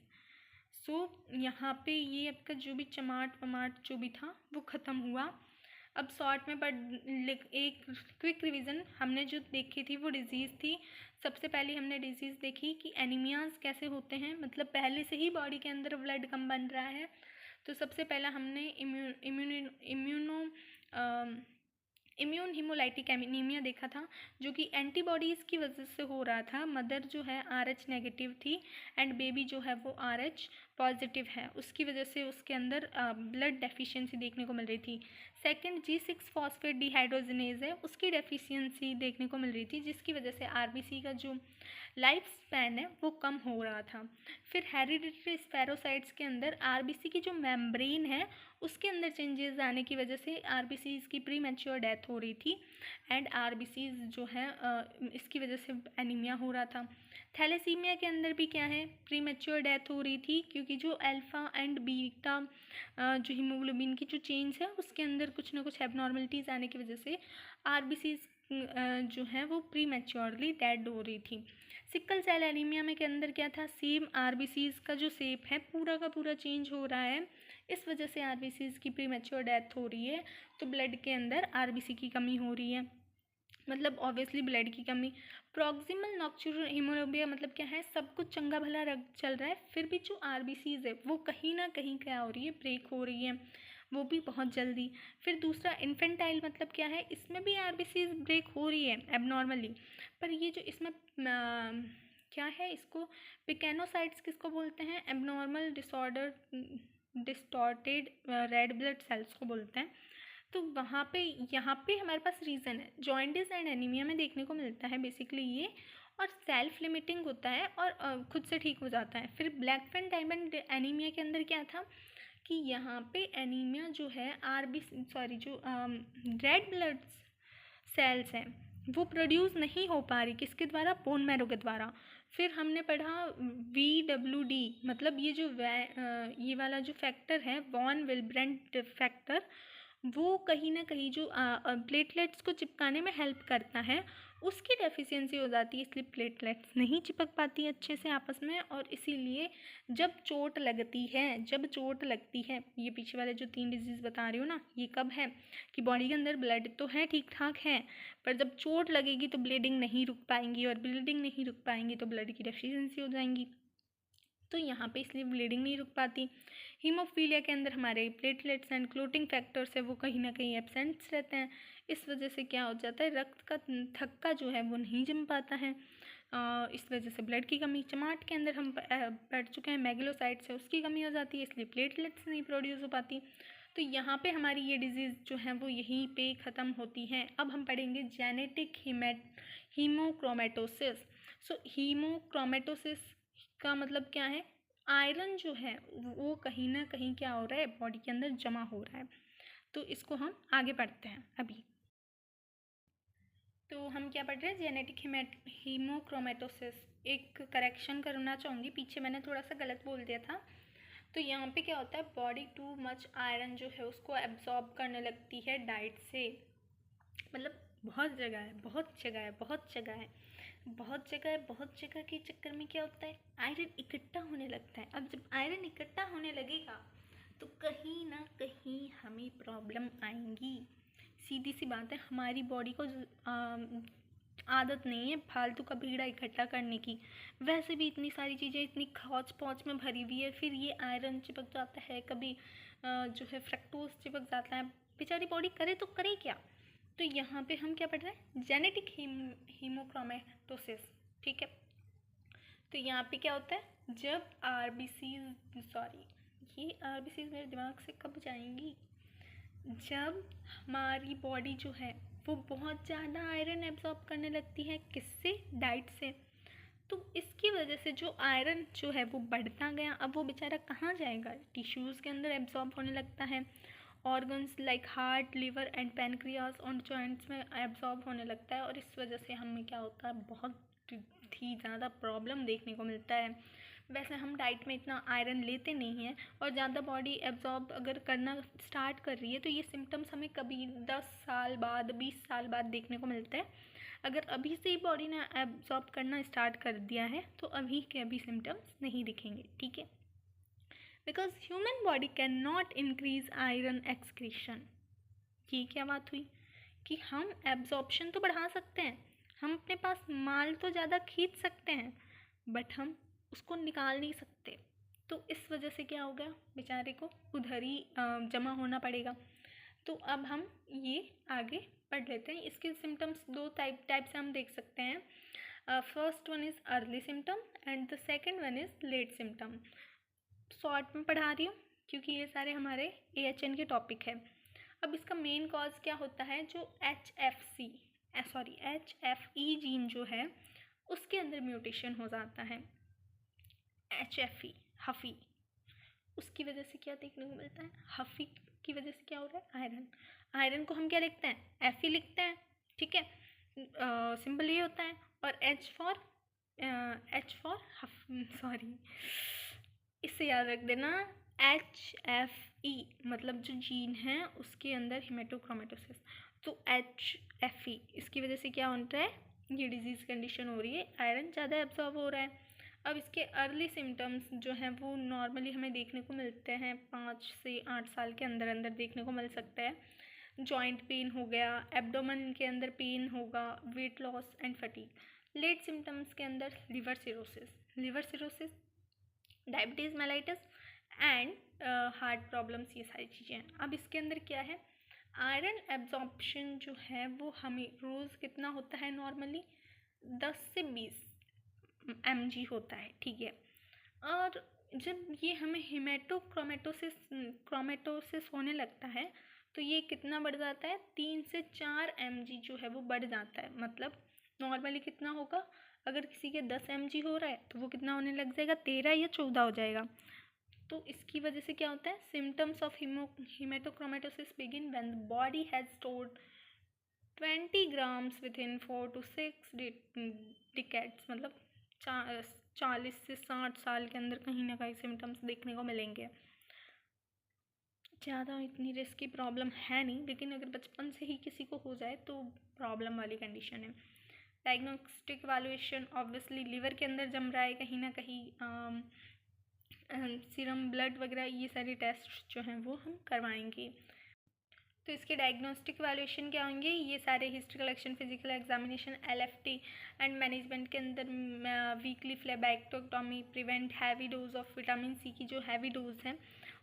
सो यहाँ पे ये आपका जो भी चमाट जो भी था वो ख़त्म हुआ। अब शॉर्ट में एक क्विक रिवीजन हमने जो देखी थी वो डिजीज़ थी। सबसे पहले हमने डिजीज़ देखी कि एनीमियाज कैसे होते हैं, मतलब पहले से ही बॉडी के अंदर ब्लड कम बन रहा है। तो सबसे पहला हमने इम्यून हीमोलाइटिक एनीमिया देखा था, जो कि एंटीबॉडीज़ की वजह से हो रहा था। मदर जो है RH नेगेटिव थी एंड बेबी जो है वो RH पॉजिटिव है, उसकी वजह से उसके अंदर ब्लड डेफिशिएंसी देखने को मिल रही थी। सेकंड G6 फॉस्फेट डिहाइड्रोजिनेज है, उसकी डेफिशिएंसी देखने को मिल रही थी, जिसकी वजह से RBC का जो लाइफ स्पैन है वो कम हो रहा था। फिर हेरिडिटरी स्पेरोसाइट्स के अंदर RBC की जो मेम्ब्रेन है उसके अंदर चेंजेस आने की वजह से RBCs की प्री मैच्योर डेथ हो रही थी एंड RBCs जो है इसकी वजह से एनीमिया हो रहा था। थैलेसीमिया के अंदर भी क्या है, प्री मैच्योर डेथ हो रही थी, क्योंकि जो अल्फ़ा एंड बीटा जो हीमोग्लोबिन की जो चेंज है उसके अंदर कुछ ना कुछ एबनॉर्मलिटीज़ आने की वजह से RBCs जो है वो प्री मैच्योरली डेड हो रही थी। सिकल सेल एनीमिया में के अंदर क्या था, सेम RBCs का जो शेप है पूरा का पूरा चेंज हो रहा है, इस वजह से RBCs की प्री मैच्योर डेथ हो रही है। तो ब्लड के अंदर RBC की कमी हो रही है, मतलब ऑब्वियसली ब्लड की कमी। प्रॉक्सिमल नॉक्चुरल हीमोग्लोबिया मतलब क्या है, सब कुछ चंगा भला चल रहा है, फिर भी जो RBCs है वो कहीं ना कहीं क्या हो रही है, ब्रेक हो रही है, वो भी बहुत जल्दी। फिर दूसरा इन्फेंटाइल मतलब क्या है, इसमें भी RBCs ब्रेक हो रही है एबनॉर्मली, पर ये जो इसमें क्या है, इसको पिकेनोसाइट्स किसको बोलते हैं, abnormal distorted red blood cells को बोलते हैं। तो यहाँ पे हमारे पास रीज़न है, जॉइंटिस एंड एनीमिया में देखने को मिलता है बेसिकली ये, और सेल्फ लिमिटिंग होता है और खुद से ठीक हो जाता है। फिर ब्लैक फैन डायमंड एनीमिया के अंदर क्या था कि यहाँ पे एनीमिया जो है जो रेड ब्लड सेल्स हैं वो प्रोड्यूस नहीं हो पा रही, किसके द्वारा, बोन मैरो के द्वारा। फिर हमने पढ़ा VWD, मतलब ये वाला जो फैक्टर है वॉन विल्ब्रेंट फैक्टर, वो कहीं ना कहीं जो प्लेटलेट्स को चिपकाने में हेल्प करता है, उसकी डेफिशिएंसी हो जाती है, इसलिए प्लेटलेट्स नहीं चिपक पाती अच्छे से आपस में। और इसीलिए जब चोट लगती है, ये पीछे वाले जो 3 डिजीज़ बता रही हूँ ना, ये कब है कि बॉडी के अंदर ब्लड तो है, ठीक ठाक है, पर जब चोट लगेगी तो ब्लीडिंग नहीं रुक पाएंगी, और ब्लीडिंग नहीं रुक पाएंगी तो ब्लड की डेफिशिएंसी हो जाएंगी, तो यहाँ पे इसलिए ब्लीडिंग नहीं रुक पाती। हीमोफीलिया के अंदर हमारे प्लेटलेट्स एंड क्लोटिंग फैक्टर्स है वो कहीं ना कहीं एब्सेंट्स रहते हैं, इस वजह से क्या हो जाता है, रक्त का थक्का जो है वो नहीं जम पाता है, इस वजह से ब्लड की कमी, चमाट के अंदर हम पढ़ चुके हैं मैगलोसाइट्स है उसकी कमी हो जाती है, इसलिए प्लेटलेट्स नहीं प्रोड्यूस हो पाती। तो यहाँ पे हमारी ये डिजीज़ जो है वो यहीं पे ख़त्म होती हैं। अब हम पढ़ेंगे जेनेटिक हीमोक्रोमेटोसिस। सो हीमोक्रोमेटोसिस का मतलब क्या है, आयरन जो है वो कहीं ना कहीं क्या हो रहा है, बॉडी के अंदर जमा हो रहा है। तो इसको हम आगे पढ़ते हैं अभी। तो हम क्या पढ़ रहे हैं, जेनेटिक हीमोक्रोमेटोसिस। एक करेक्शन करना चाहूँगी, पीछे मैंने थोड़ा सा गलत बोल दिया था। तो यहाँ पे क्या होता है, बॉडी टू मच आयरन जो है उसको एब्जॉर्ब करने लगती है डाइट से, मतलब बहुत जगह है, बहुत जगह के चक्कर में क्या होता है, आयरन इकट्ठा होने लगता है। अब जब आयरन इकट्ठा होने लगेगा तो कहीं ना कहीं हमें प्रॉब्लम आएंगी, सीधी सी बात है। हमारी बॉडी को आदत नहीं है फालतू का भीड़ा इकट्ठा करने की, वैसे भी इतनी सारी चीज़ें इतनी खौच पौच में भरी हुई है, फिर ये आयरन चिपक जाता है, कभी जो है फ्रक्टोज चिपक जाता है, बेचारी बॉडी करे तो करे क्या। तो यहाँ पे हम क्या पढ़ रहे हैं, जेनेटिक हीमोक्रोमेटोसिस, ठीक है। तो यहाँ पे क्या होता है, जब ये आरबीसीज मेरे दिमाग से कब जाएंगी, जब हमारी बॉडी जो है वो बहुत ज़्यादा आयरन एब्जॉर्ब करने लगती है, किससे, डाइट से। तो इसकी वजह से जो आयरन जो है वो बढ़ता गया, अब वो बेचारा कहाँ जाएगा, टिश्यूज़ के अंदर एब्जॉर्ब होने लगता है, organs like heart, liver and pancreas और जॉइंट्स में एब्जॉर्ब होने लगता है, और इस वजह से हमें क्या होता है, बहुत ही ज़्यादा प्रॉब्लम देखने को मिलता है। वैसे हम डाइट में इतना आयरन लेते नहीं हैं, और ज़्यादा बॉडी एब्जॉर्ब अगर करना स्टार्ट कर रही है तो ये सिम्टम्स हमें कभी 10 साल बाद, 20 साल बाद देखने को मिलता है। अगर अभी से ही बॉडी ने एब्जॉर्ब करना स्टार्ट कर दिया है तो अभी के अभी सिम्टम्स नहीं दिखेंगे, ठीक है। Because human body can not increase iron excretion. ये क्या बात हुई कि हम एब्जॉर्प्शन तो बढ़ा सकते हैं, हम अपने पास माल तो ज़्यादा खींच सकते हैं, बट हम उसको निकाल नहीं सकते। तो इस वजह से क्या होगा, बेचारे को उधर ही जमा होना पड़ेगा। तो अब हम ये आगे पढ़ लेते हैं। इसके सिम्टम्स दो टाइप से हम देख सकते हैं। First one is early symptom and the second one is late symptom. Short में पढ़ा रही हूँ क्योंकि ये सारे हमारे AHN के टॉपिक है। अब इसका मेन कॉज क्या होता है, जो HFE जीन जो है उसके अंदर म्यूटेशन हो जाता है, HFE हफी, उसकी वजह से क्या देखने को मिलता है, हफी की वजह से क्या हो रहा है, आयरन को हम क्या लिखते हैं, Fe लिखते हैं, ठीक है। सिंपल ये होता है। और H फॉर इससे याद रख देना, HFE मतलब जो जीन है उसके अंदर हिमेटोक्रोमेटोसिस, तो HFE इसकी वजह से क्या होता है, ये डिजीज़ कंडीशन हो रही है, आयरन ज़्यादा एब्जॉर्ब हो रहा है। अब इसके अर्ली सिम्टम्स जो हैं वो नॉर्मली हमें देखने को मिलते हैं 5 से 8 साल के अंदर अंदर देखने को मिल सकता है। जॉइंट पेन हो गया, एब्डोमेन के अंदर पेन होगा, weight loss and fatigue. Late symptoms के अंदर liver cirrhosis, diabetes mellitus and heart problems, ये सारी चीज़ें हैं। अब इसके अंदर क्या है, आयरन एब्जॉर्प्शन जो है वो हमें रोज़ कितना होता है, नॉर्मली 10 से 20 mg होता है, ठीक है। और जब ये हमें क्रोमेटोसिस होने लगता है तो ये कितना बढ़ जाता है, 3 से 4 mg जो है वो बढ़ जाता है। मतलब नॉर्मली कितना होगा, अगर किसी के 10 mg हो रहा है तो वो कितना होने लग जाएगा, 13 या 14 हो जाएगा। तो इसकी वजह से क्या होता है, symptoms of haemochromatosis begin when the body has stored 20 grams within 4 to 6 decades, मतलब 40 से 60 साल के अंदर कहीं ना कहीं सिम्टम्स देखने को मिलेंगे। ज़्यादा इतनी रिस्की प्रॉब्लम है नहीं, लेकिन अगर बचपन से ही किसी को हो जाए तो प्रॉब्लम वाली कंडीशन है। डायग्नोस्टिक वैल्यूएशन, ऑब्वियसली लीवर के अंदर जम रहा है कहीं ना कहीं, सीरम ब्लड वगैरह ये सारे टेस्ट जो हैं वो हम करवाएंगे। तो इसके डायग्नोस्टिक वैल्यूएशन क्या होंगे, ये सारे history collection, physical examination, LFT and management के अंदर weekly phlebotomy, prevent heavy dose of vitamin C की जो हैवी डोज है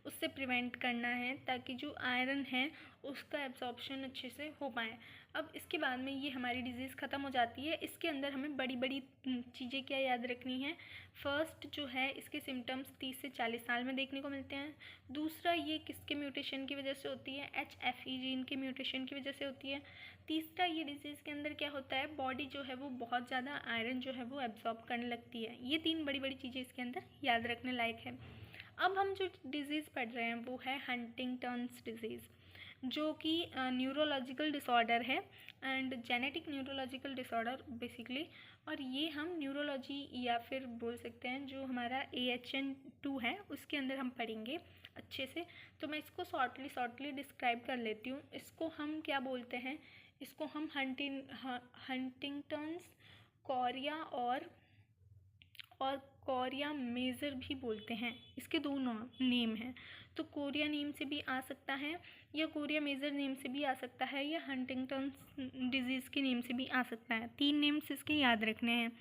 उससे प्रिवेंट करना है, ताकि जो आयरन है उसका एब्जॉर्प्शन अच्छे से हो पाए। अब इसके बाद में ये हमारी डिजीज़ ख़त्म हो जाती है। इसके अंदर हमें बड़ी बड़ी चीज़ें क्या याद रखनी है। फर्स्ट जो है, इसके सिम्टम्स 30 से 40 साल में देखने को मिलते हैं। दूसरा, ये किसके म्यूटेशन की वजह से होती है, HFE जीन के म्यूटेशन की वजह से होती है। तीसरा, ये डिजीज़ के अंदर क्या होता है, बॉडी जो है वो बहुत ज़्यादा आयरन जो है वो एब्जॉर्ब करने लगती है। ये 3 बड़ी बड़ी चीज़ें इसके अंदर याद रखने लायक है। अब हम जो डिज़ीज़ पढ़ रहे हैं वो है हंटिंगटन्स डिजीज़, जो कि न्यूरोलॉजिकल डिसऑर्डर है and genetic neurological disorder basically. और ये हम न्यूरोलॉजी या फिर बोल सकते हैं जो हमारा AHN2 है उसके अंदर हम पढ़ेंगे अच्छे से। तो मैं इसको शॉर्टली डिस्क्राइब कर लेती हूँ। इसको हम क्या बोलते हैं, इसको हम हंटिंगटन्स, कोरिया और कोरिया मेजर भी बोलते हैं। इसके 2 नेम हैं। तो कोरिया नेम से भी आ सकता है, या कोरिया मेजर नेम से भी आ सकता है, या हंटिंगटन्स डिजीज़ के नेम से भी आ सकता है। 3 नेम्स इसके याद रखने हैं।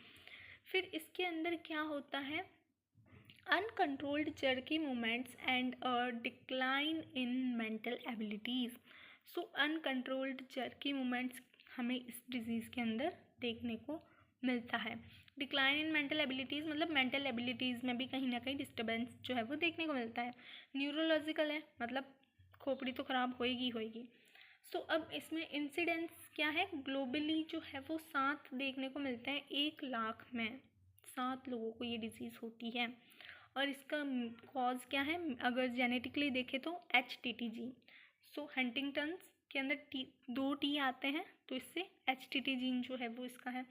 फिर इसके अंदर क्या होता है, uncontrolled jerky movements and decline in mental abilities. So uncontrolled jerky movements हमें इस डिज़ीज़ के अंदर देखने को मिलता है। डिक्लाइन इन मेंटल एबिलिटीज़ मतलब मेंटल एबिलिटीज़ में भी कहीं ना कहीं डिस्टर्बेंस जो है वो देखने को मिलता है। न्यूरोलॉजिकल है, मतलब खोपड़ी तो ख़राब होएगी। सो अब इसमें इंसिडेंस क्या है, ग्लोबली जो है वो 7 देखने को मिलते हैं। 1 लाख में 7 लोगों को ये डिजीज़ होती है। और इसका कॉज क्या है, अगर जेनेटिकली देखें तो HTT जीन। सो हंटिंगटन्स के अंदर 2 T आते हैं, तो इससे HTT जीन जो है वो इसका है।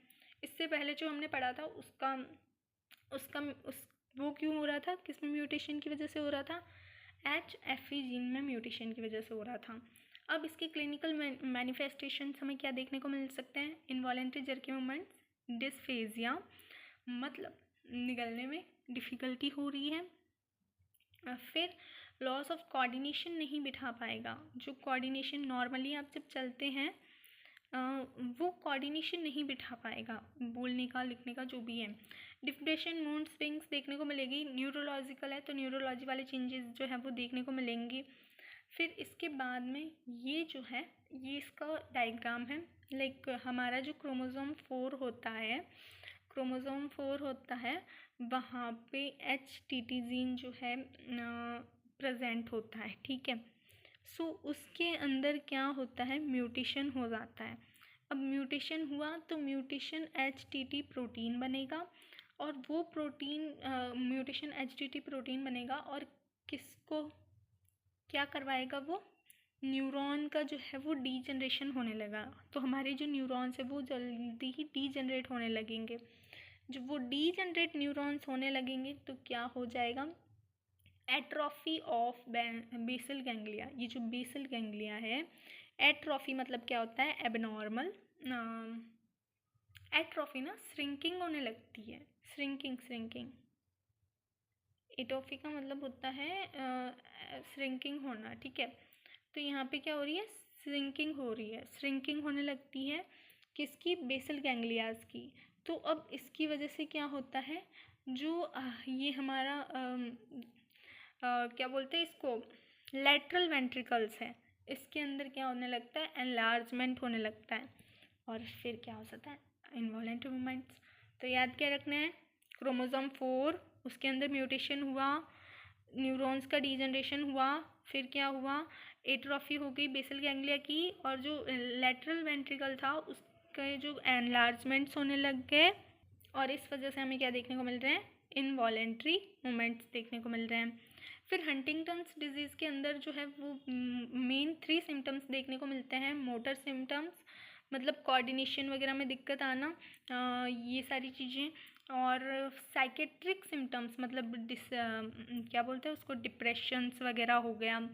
इससे पहले जो हमने पढ़ा था वो क्यों हो रहा था, किस में म्यूटेशन की वजह से हो रहा था, HFE जीन में म्यूटेशन की वजह से हो रहा था। अब इसके क्लिनिकल मैनिफेस्टेशन हमें क्या देखने को मिल सकते हैं, इनवॉलेंट्री जर्की मूवमेंट्स, डिस्फेजिया मतलब निगलने में डिफ़िकल्टी हो रही है। फिर लॉस ऑफ कोऑर्डिनेशन, नहीं बिठा पाएगा। जो कोऑर्डिनेशन नॉर्मली आप जब चलते हैं वो कोऑर्डिनेशन नहीं बिठा पाएगा, बोलने का लिखने का जो भी है। डिप्रेशन, मूड स्विंग्स देखने को मिलेगी। न्यूरोलॉजिकल है तो न्यूरोलॉजी वाले चेंजेस जो है वो देखने को मिलेंगे। फिर इसके बाद में ये जो है ये इसका डायग्राम है। लाइक हमारा जो क्रोमोसोम 4 होता है वहाँ पे HTT जीन जो है प्रेजेंट होता है, ठीक है। सो उसके अंदर क्या होता है, म्यूटेशन हो जाता है। अब म्यूटेशन हुआ तो म्यूटेशन HTT प्रोटीन बनेगा, और वो प्रोटीन म्यूटेशन HTT प्रोटीन बनेगा और किसको क्या करवाएगा, वो न्यूरॉन का जो है वो डीजनरेशन होने लगा। तो हमारे जो न्यूरॉन्स है वो जल्दी ही डीजनरेट होने लगेंगे। जब वो डीजनरेट न्यूरॉन्स होने लगेंगे तो क्या हो जाएगा, एट्रॉफी ऑफ बेसल गैंग्लिया। ये जो बेसल गैंग्लिया है, एट्रॉफी मतलब क्या होता है, एबनॉर्मल। एट्रॉफी ना श्रिंकिंग होने लगती है, श्रिंकिंग। एटोफी का मतलब होता है श्रिंकिंग होना, ठीक है। तो यहाँ पे क्या हो रही है, श्रिंकिंग होने लगती है किसकी, बेसल गैंग्लियाज की। तो अब इसकी वजह से क्या होता है, जो ये हमारा क्या बोलते हैं इसको, लैटरल वेंट्रिकल्स है, इसके अंदर क्या होने लगता है, एनलार्जमेंट होने लगता है। और फिर क्या हो सकता है, इनवॉलेंट्री मूवमेंट्स। तो याद क्या रखना है, क्रोमोसोम 4 उसके अंदर म्यूटेशन हुआ, न्यूरॉन्स का डीजनरेशन हुआ, फिर क्या हुआ, एट्रॉफी हो गई बेसल गैंग्लिया की, और जो लैटरल वेंट्रिकल था उसके जो एनलार्जमेंट्स होने लग गए, और इस वजह से हमें क्या देखने को मिल रहे हैं, इनवॉलेंट्री मूवमेंट्स देखने को मिल रहे हैं। फिर हंटिंगटन्स डिजीज़ के अंदर जो है वो मेन 3 सिम्टम्स देखने को मिलते हैं। मोटर सिम्टम्स मतलब कोऑर्डिनेशन वगैरह में दिक्कत आना, ये सारी चीज़ें। और साइकेट्रिक सिम्टम्स मतलब क्या बोलते हैं उसको, डिप्रेशंस वगैरह हो गया,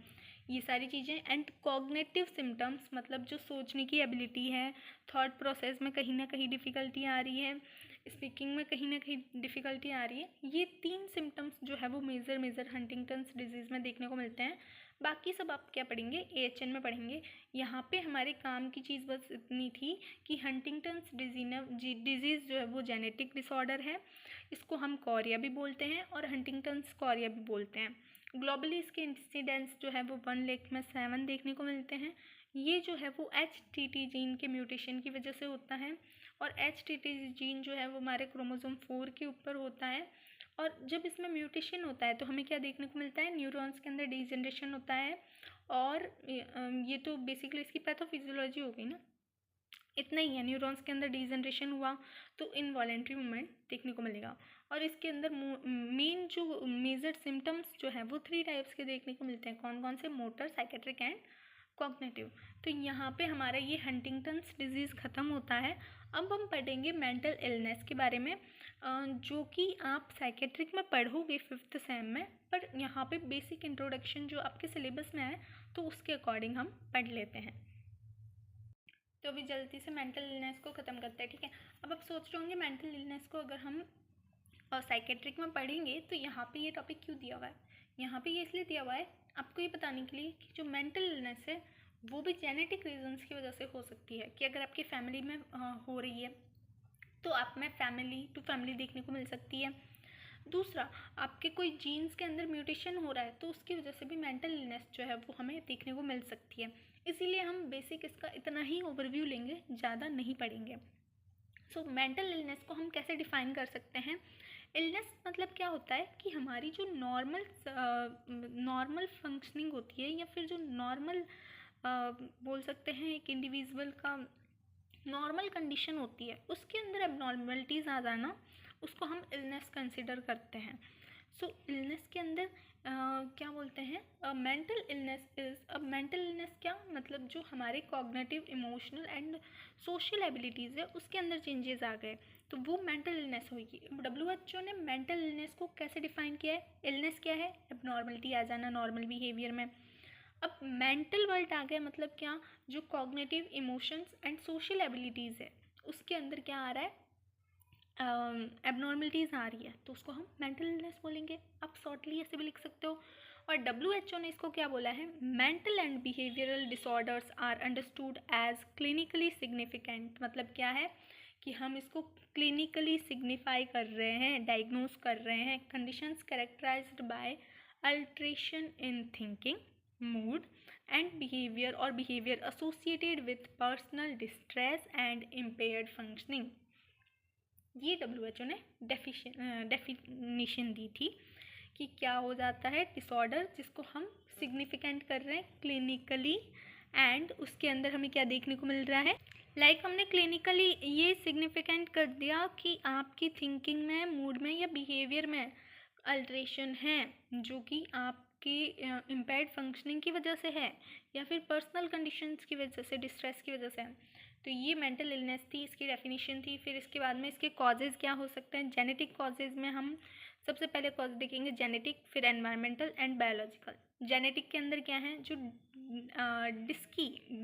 ये सारी चीज़ें। एंड कॉग्निटिव सिम्टम्स मतलब जो सोचने की एबिलिटी है, थॉट प्रोसेस में कहीं ना कहीं डिफ़िकल्टी आ रही है, स्पीकिंग में कहीं ना कहीं डिफ़िकल्टी आ रही है। ये 3 सिम्टम्स जो है वो मेजर हंटिंगटन्स डिजीज़ में देखने को मिलते हैं। बाकी सब आप क्या पढ़ेंगे, AHN में पढ़ेंगे। यहाँ पे हमारे काम की चीज़ बस इतनी थी कि हंटिंगटन्स डिजीज़ जो है वो जेनेटिक डिसऑर्डर है, इसको हम कॉरिया भी बोलते हैं और हंटिंगटन्स कॉरिया भी बोलते हैं। ग्लोबली इसके इंसिडेंट्स जो है वो 1 लाख में 7 देखने को मिलते हैं। ये जो है वो HTT जीन के म्यूटेशन की वजह से होता है, और HTT जीन जो है वो हमारे क्रोमोसोम 4 के ऊपर होता है। और जब इसमें म्यूटेशन होता है तो हमें क्या देखने को मिलता है, न्यूरॉन्स के अंदर डिजनरेशन होता है। और ये तो बेसिकली इसकी पैथोफिजियोलॉजी हो गई ना, इतना ही है। न्यूरॉन्स के अंदर डिजनरेशन हुआ तो इनवॉलेंट्री मूवमेंट देखने को मिलेगा। और इसके अंदर मेन जो मेजर सिम्टम्स जो है वो 3 टाइप्स के देखने को मिलते हैं। कौन कौन से, मोटर, साइकेट्रिक एंड कॉग्निटिव। तो यहाँ पे हमारा ये हंटिंगटन्स डिजीज़ ख़त्म होता है। अब हम पढ़ेंगे मेंटल इलनेस के बारे में, जो कि आप साइकेट्रिक में पढ़ोगे 5th सेम में, पर यहाँ पे बेसिक इंट्रोडक्शन जो आपके सिलेबस में है तो उसके अकॉर्डिंग हम पढ़ लेते हैं। तो अभी जल्दी से मेंटल इलनेस को ख़त्म करते हैं, ठीक है। अब आप सोच रहे होंगे मेंटल इलनेस को अगर हम साइकेट्रिक में पढ़ेंगे तो यहाँ पे ये टॉपिक क्यों दिया हुआ है। यहाँ पे ये इसलिए दिया हुआ है आपको ये बताने के लिए कि जो मेंटल इलनेस है वो भी जेनेटिक रीजंस की वजह से हो सकती है, कि अगर आपकी फैमिली में हो रही है तो आप में फैमिली टू फैमिली देखने को मिल सकती है। दूसरा, आपके कोई जीन्स के अंदर म्यूटेशन हो रहा है तो उसकी वजह से भी मेंटल इलनेस जो है वो हमें देखने को मिल सकती है। इसीलिए हम बेसिक इसका इतना ही ओवरव्यू लेंगे, ज़्यादा नहीं पढ़ेंगे। सो मेंटल इलनेस को हम कैसे डिफ़ाइन कर सकते हैं। इलनेस मतलब क्या होता है कि हमारी जो नॉर्मल फंक्शनिंग होती है, या फिर जो नॉर्मल बोल सकते हैं एक इंडिविजुअल का नॉर्मल कंडीशन होती है, उसके अंदर एबनॉर्मलिटीज़ आ जाना, उसको हम इलनेस कंसिडर करते हैं। सो इलनेस के अंदर क्या बोलते हैं, मेंटल इलनेस इज़, अब मेंटल इलनेस क्या मतलब, जो हमारे cognitive, emotional and social abilities है उसके अंदर चेंजेस आ गए तो वो मेंटल इलनेस होगी। WHO ने मेंटल इलनेस को कैसे डिफाइन किया है, इलनेस क्या है, एबनॉर्मलिटी आ जाना नॉर्मल बिहेवियर में। अब मेंटल वर्ड आ गया मतलब क्या, जो cognitive, emotions and social abilities है उसके अंदर क्या आ रहा है, एबनॉर्मलिटीज़ आ रही है, तो उसको हम मेंटल इलनेस बोलेंगे। आप शॉर्टली ऐसे भी लिख सकते हो। और WHO ने इसको क्या बोला है, mental and behavioural disorders are understood as clinically significant. मतलब क्या है कि हम इसको क्लिनिकली सिग्निफाई कर रहे हैं, डायग्नोज कर रहे हैं, conditions characterised by alteration in thinking, mood and behaviour, और behaviour associated with personal distress and impaired functioning. ये WHO ने डेफिनेशन दी थी कि क्या हो जाता है, डिसऑर्डर जिसको हम सिग्निफिकेंट कर रहे हैं क्लिनिकली, एंड उसके अंदर हमें क्या देखने को मिल रहा है, हमने क्लिनिकली ये सिग्निफिकेंट कर दिया कि आपकी थिंकिंग में, मूड में या बिहेवियर में अल्ट्रेशन है, जो कि आपकी इम्पेयर्ड फंक्शनिंग की वजह से है, या फिर पर्सनल कंडीशंस की वजह से, डिस्ट्रेस की वजह से है। तो ये मेंटल इलनेस थी, इसकी डेफिनेशन थी। फिर इसके बाद में इसके कॉजेज़ क्या हो सकते हैं। जेनेटिक कॉजेज़ में हम सबसे पहले कॉज देखेंगे जेनेटिक, फिर एनवायरमेंटल एंड बायोलॉजिकल। जेनेटिक के अंदर क्या है, जो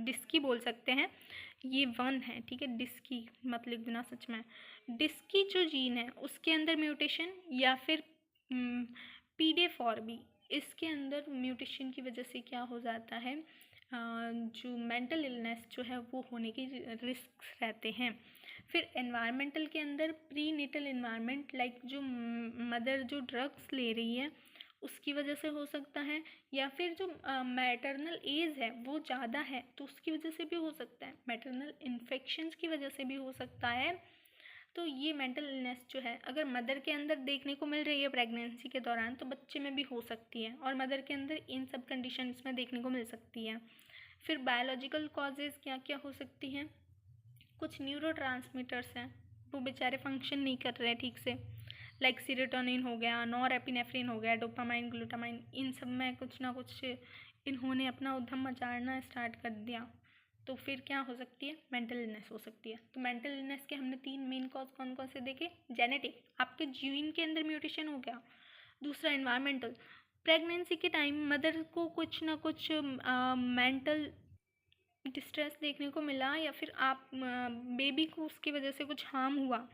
डिस्की बोल सकते हैं, ये 1 है, ठीक है। डिस्की मत लिख देना सच में। डिस्की जो जीन है उसके अंदर म्यूटेशन, या फिर PD4B, इसके अंदर म्यूटेशन की वजह से क्या हो जाता है, जो मेंटल इलनेस जो है वो होने के रिस्क रहते हैं। फिर एनवायरमेंटल के अंदर प्री नेटल एनवायरनमेंट, लाइक जो मदर जो ड्रग्स ले रही है उसकी वजह से हो सकता है, या फिर जो मैटरनल एज है वो ज़्यादा है तो उसकी वजह से भी हो सकता है, मैटरनल इन्फेक्शंस की वजह से भी हो सकता है। तो ये मेंटल इलनेस जो है अगर मदर के अंदर देखने को मिल रही है प्रेगनेंसी के दौरान तो बच्चे में भी हो सकती है, और मदर के अंदर इन सब कंडीशंस में देखने को मिल सकती है। फिर बायोलॉजिकल कॉजेज़ क्या क्या हो सकती हैं, कुछ न्यूरोट्रांसमीटर्स हैं वो बेचारे फंक्शन नहीं कर रहे ठीक से, लाइक सीरोटोनिन हो गया, नॉरएपिनेफ्रिन हो गया, डोपामाइन, ग्लूटामाइन, इन सब में कुछ ना कुछ इन्होंने अपना उद्यम मचाना स्टार्ट कर दिया, तो तो फिर क्या हो सकती है, मेंटल इलनेस हो सकती है। तो मेंटल इलनेस के हमने 3 मेन कॉज कौन कौन से देखे, जेनेटिक, आपके जीन के अंदर म्यूटेशन हो गया, दूसरा एनवायरमेंटल, प्रेगनेंसी के टाइम मदर को कुछ ना कुछ मेंटल डिस्ट्रेस देखने को मिला, या फिर आप बेबी को उसकी वजह से कुछ हार्म हुआ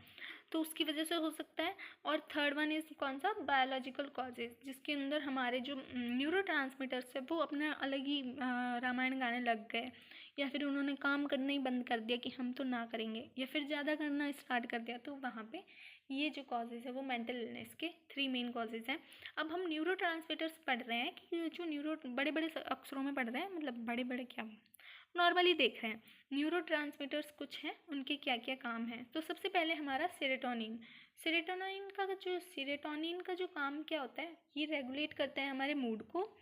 तो उसकी वजह से हो सकता है। और थर्ड वन इज़ कौन सा, बायोलॉजिकल कॉजेज, जिसके अंदर हमारे जो न्यूरो ट्रांसमीटर्स है वो अपना अलग ही रामायण गाने लग गए, या फिर उन्होंने काम करना ही बंद कर दिया कि हम तो ना करेंगे, या फिर ज़्यादा करना स्टार्ट कर दिया। तो वहाँ पे ये जो कॉजेज़ है वो मेंटल इलनेस के 3 मेन कॉजेज़ हैं। अब हम न्यूरो ट्रांसमीटर्स पढ़ रहे हैं कि जो न्यूरो बड़े बड़े अक्षरों में पढ़ रहे हैं, मतलब बड़े बड़े क्या नॉर्मली देख रहे हैं, न्यूरो ट्रांसमीटर्स कुछ हैं, उनके क्या क्या काम है। तो सबसे पहले हमारा सेरोटोनिन, सेरोटोनिन का जो काम क्या होता है, ये रेगुलेट करता है हमारे मूड को,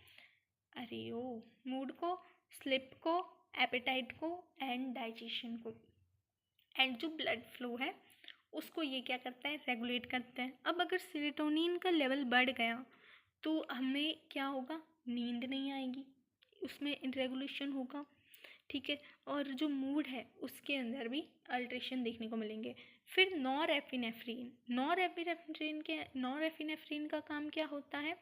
मूड को, स्लीप को, एपेटाइट को एंड डाइजेशन को, एंड जो ब्लड फ्लो है उसको ये क्या करता है, रेगुलेट करता है। अब अगर सेरोटोनिन का लेवल बढ़ गया तो हमें क्या होगा, नींद नहीं आएगी, उसमें इनरेगुलेशन होगा, ठीक है, और जो मूड है उसके अंदर भी अल्ट्रेशन देखने को मिलेंगे। फिर नॉरएपिनेफ्रिन का काम क्या होता है,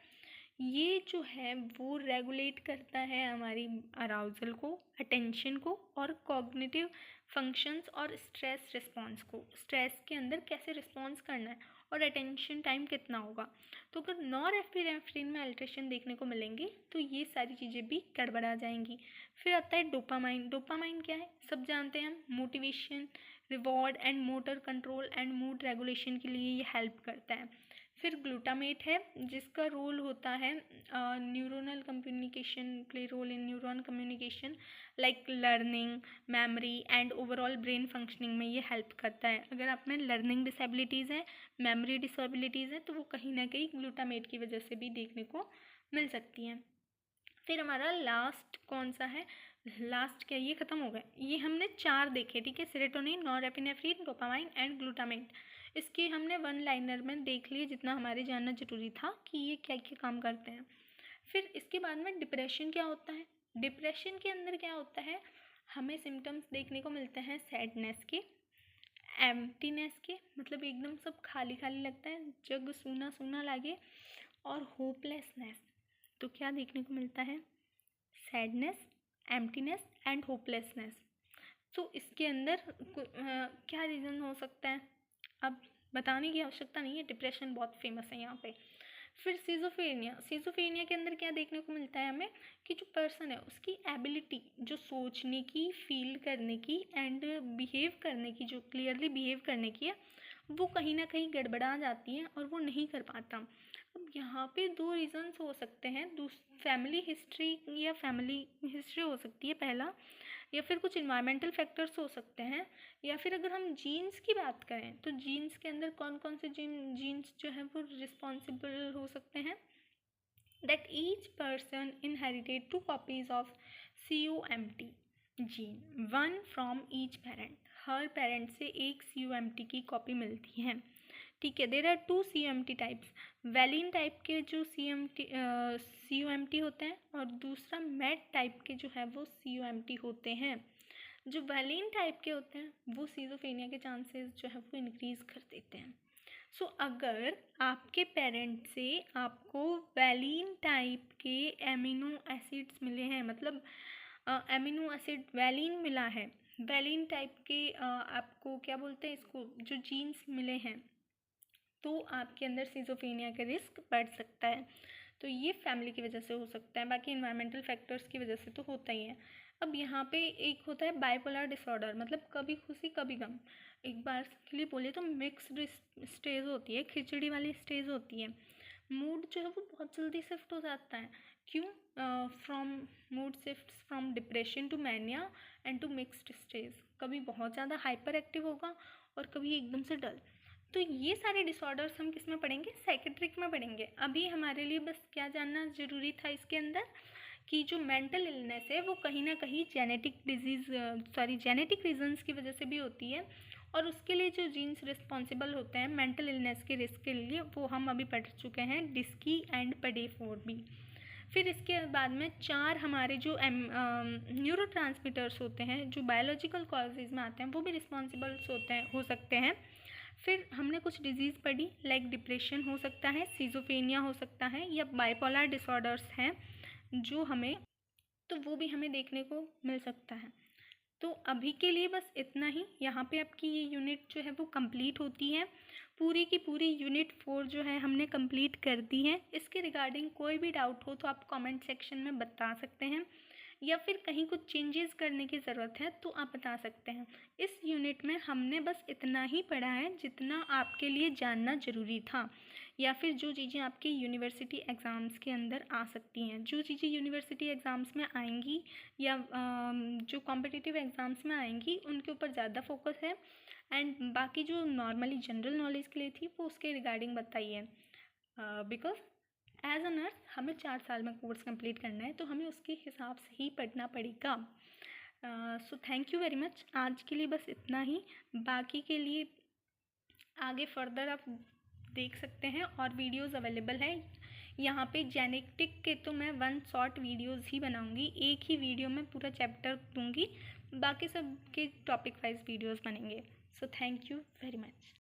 ये जो है वो रेगुलेट करता है हमारी अराउजल को, अटेंशन को और कॉग्निटिव फंक्शंस और स्ट्रेस रिस्पॉन्स को, स्ट्रेस के अंदर कैसे रिस्पॉन्स करना है और अटेंशन टाइम कितना होगा। तो अगर नॉरएपिनेफ्रिन में अल्ट्रेशन देखने को मिलेंगे तो ये सारी चीज़ें भी गड़बड़ा जाएंगी। फिर आता है डोपामाइन। डोपामाइन क्या है, सब जानते हैं हम, motivation, reward and motor control and mood regulation के लिए ये हेल्प करता है। फिर ग्लूटामेट है, जिसका रोल होता है neuronal communication, play role in neuron communication like learning, memory and overall brain functioning में ये हेल्प करता है। अगर आप में लर्निंग डिसेबिलिटीज़ हैं, मेमोरी डिसेबिलिटीज़ हैं, तो वो कहीं ना कहीं ग्लूटामेट की वजह से भी देखने को मिल सकती हैं। फिर हमारा लास्ट कौन सा है, लास्ट क्या, ये खत्म हो गए, ये हमने 4 देखे, ठीक है, serotonin, norepinephrine, dopamine and glutamate. इसके हमने 1 लाइनर में देख लिए, जितना हमारे जानना जरूरी था कि ये क्या क्या काम करते हैं। फिर इसके बाद में डिप्रेशन क्या होता है, डिप्रेशन के अंदर क्या होता है, हमें सिम्टम्स देखने को मिलते हैं सैडनेस के, एम्प्टीनेस के, मतलब एकदम सब खाली खाली लगता है, जग सूना सूना लगे, और होपलेसनेस। तो क्या देखने को मिलता है, सैडनेस, एम्प्टीनेस एंड होपलेसनेस। तो इसके अंदर क्या रीज़न हो सकता है, अब बताने की आवश्यकता नहीं है, डिप्रेशन बहुत फेमस है यहाँ पे। फिर सीजोफ्रेनिया के अंदर क्या देखने को मिलता है हमें, कि जो पर्सन है उसकी एबिलिटी, जो सोचने की, फील करने की एंड बिहेव करने की, जो क्लियरली बिहेव करने की है, वो कहीं ना कहीं गड़बड़ा जाती है और वो नहीं कर पाता। अब यहाँ पे 2 रीज़न्स हो सकते हैं, फैमिली हिस्ट्री हो सकती है पहला, या फिर कुछ इन्वायरमेंटल फैक्टर्स हो सकते हैं, या फिर अगर हम जीन्स की बात करें तो जीन्स के अंदर कौन कौन से जीन्स जो है वो रिस्पॉन्सिबल हो सकते हैं, that each person inherited 2 copies of COMT gene, 1 from each parent, हर पेरेंट से एक COMT की कॉपी मिलती है, ठीक है। There are 2 COMT types, valine type के जो COMT होते हैं, और दूसरा मैट टाइप के जो है वो COMT होते हैं। जो वैलिन टाइप के होते हैं वो सीजोफ्रेनिया के चांसेस जो है वो इंक्रीज़ कर देते हैं। सो अगर आपके पेरेंट से आपको वैलिन टाइप के एमिनो एसिड्स मिले हैं, मतलब एमिनो एसिड वैलिन मिला है, वैलिन टाइप के आपको क्या बोलते हैं इसको, जो जीन्स मिले हैं, तो आपके अंदर सीजोफ्रेनिया का रिस्क बढ़ सकता है। तो ये फैमिली की वजह से हो सकता है, बाकी इन्वायरमेंटल फैक्टर्स की वजह से तो होता ही है। अब यहाँ पे एक होता है बाइपोलर डिसऑर्डर, मतलब कभी खुशी कभी गम। एक बार के लिए बोले तो मिक्स्ड स्टेज होती है, खिचड़ी वाली स्टेज होती है। मूड जो है वो बहुत जल्दी शिफ्ट हो जाता है, क्यों, mood shift from depression to mania and to mixed stage, कभी बहुत ज़्यादा हाइपर एक्टिव होगा और कभी एकदम से डल। तो ये सारे डिसऑर्डर्स हम किस में पढ़ेंगे, साइकेट्रिक में पढ़ेंगे। अभी हमारे लिए बस क्या जानना ज़रूरी था इसके अंदर, कि जो मेंटल इलनेस है वो कहीं ना कहीं जेनेटिक रीजंस की वजह से भी होती है, और उसके लिए जो जीन्स रिस्पॉन्सिबल होते हैं मेंटल इलनेस के रिस्क के लिए वो हम अभी पढ़ चुके हैं, डिस्की एंड पेडेफोर भी। फिर इसके बाद में 4 हमारे जो न्यूरोट्रांसमीटर्स होते हैं जो बायोलॉजिकल कॉजेज़ में आते हैं वो भी रिस्पॉन्सिबल्स होते हैं, हो सकते हैं। फिर हमने कुछ डिजीज़ पढ़ी, लाइक डिप्रेशन हो सकता है, सिजोफ्रेनिया हो सकता है, या बाइपोलर डिसऑर्डर्स हैं जो हमें, तो वो भी हमें देखने को मिल सकता है। तो अभी के लिए बस इतना ही। यहाँ पे आपकी ये यूनिट जो है वो कंप्लीट होती है। पूरी की पूरी यूनिट 4 जो है हमने कंप्लीट कर दी है। इसके रिगार्डिंग कोई भी डाउट हो तो आप कमेंट सेक्शन में बता सकते हैं, या फिर कहीं कुछ चेंजेस करने की ज़रूरत है तो आप बता सकते हैं। इस यूनिट में हमने बस इतना ही पढ़ा है जितना आपके लिए जानना ज़रूरी था, या फिर जो चीज़ें आपके यूनिवर्सिटी एग्ज़ाम्स के अंदर आ सकती हैं। जो चीज़ें यूनिवर्सिटी एग्ज़ाम्स में आएंगी या जो कॉम्पिटिटिव एग्ज़ाम्स में आएंगी उनके ऊपर ज़्यादा फोकस है, एंड बाकी जो नॉर्मली जनरल नॉलेज के लिए थी वो उसके रिगार्डिंग बताइए। बिकॉज एज अ नर्स हमें 4 साल में कोर्स कंप्लीट करना है, तो हमें उसके हिसाब से ही पढ़ना पड़ेगा। So thank you very much. आज के लिए बस इतना ही। बाकी के लिए आगे फर्दर आप देख सकते हैं और वीडियोस अवेलेबल है यहाँ पे। जेनेटिक के तो मैं 1 शॉर्ट वीडियोस ही बनाऊंगी, एक ही वीडियो में पूरा चैप्टर दूंगी, बाकी सब के टॉपिक वाइज वीडियोस बनेंगे। So thank you very much.